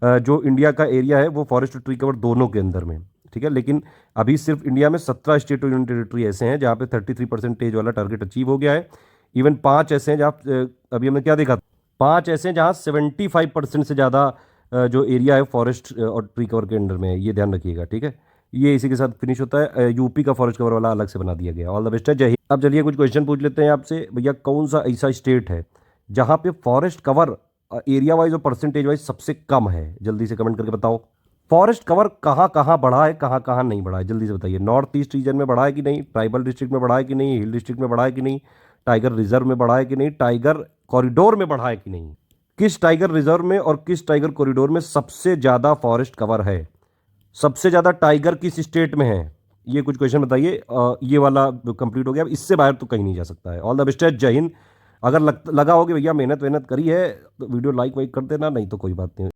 जो इंडिया का एरिया है वो फॉरेस्ट और ट्री कवर दोनों के अंदर में। ठीक है, लेकिन अभी सिर्फ इंडिया में 17 स्टेट और यूनियन टेरिटरी ऐसे हैं जहाँ पे 33% वाला टारगेट अचीव हो गया है। इवन 5 ऐसे हैं जहाँ अभी हमने क्या देखा, 5 ऐसे हैं जहाँ 75% से ज़्यादा जो एरिया है फॉरेस्ट और ट्री कवर के अंडर में है। ये ध्यान रखिएगा। ठीक है, ये इसी के साथ फिनिश होता है। यूपी का फॉरेस्ट कवर वाला अलग से बना दिया गया। ऑल द बेस्ट है, जय हिंद। अब चलिए कुछ क्वेश्चन पूछ लेते हैं आपसे। भैया कौन सा ऐसा स्टेट है जहाँ पे फॉरेस्ट कवर एरिया वाइज और परसेंटेज वाइज सबसे कम है? जल्दी से कमेंट करके बताओ। फॉरेस्ट कवर कहाँ कहाँ बढ़ा है, कहाँ कहाँ नहीं बढ़ा है, जल्दी से बताइए। नॉर्थ ईस्ट रीजन में बढ़ा है कि नहीं, ट्राइबल डिस्ट्रिक्ट में बढ़ा है कि नहीं, हिल डिस्ट्रिक्ट में बढ़ा है कि नहीं, टाइगर रिजर्व में बढ़ा है कि नहीं, टाइगर कॉरिडोर में बढ़ा है कि नहीं? किस टाइगर रिजर्व में और किस टाइगर कॉरिडोर में सबसे ज़्यादा फॉरेस्ट कवर है? सबसे ज़्यादा टाइगर किस स्टेट में है? ये कुछ क्वेश्चन बताइए। ये वाला कंप्लीट हो गया, अब इससे बाहर तो कहीं नहीं जा सकता है। ऑल द बेस्ट है, जय हिंद। अगर लगा हो कि भैया मेहनत करी है तो वीडियो लाइक वाइक कर देना, नहीं तो कोई बात नहीं।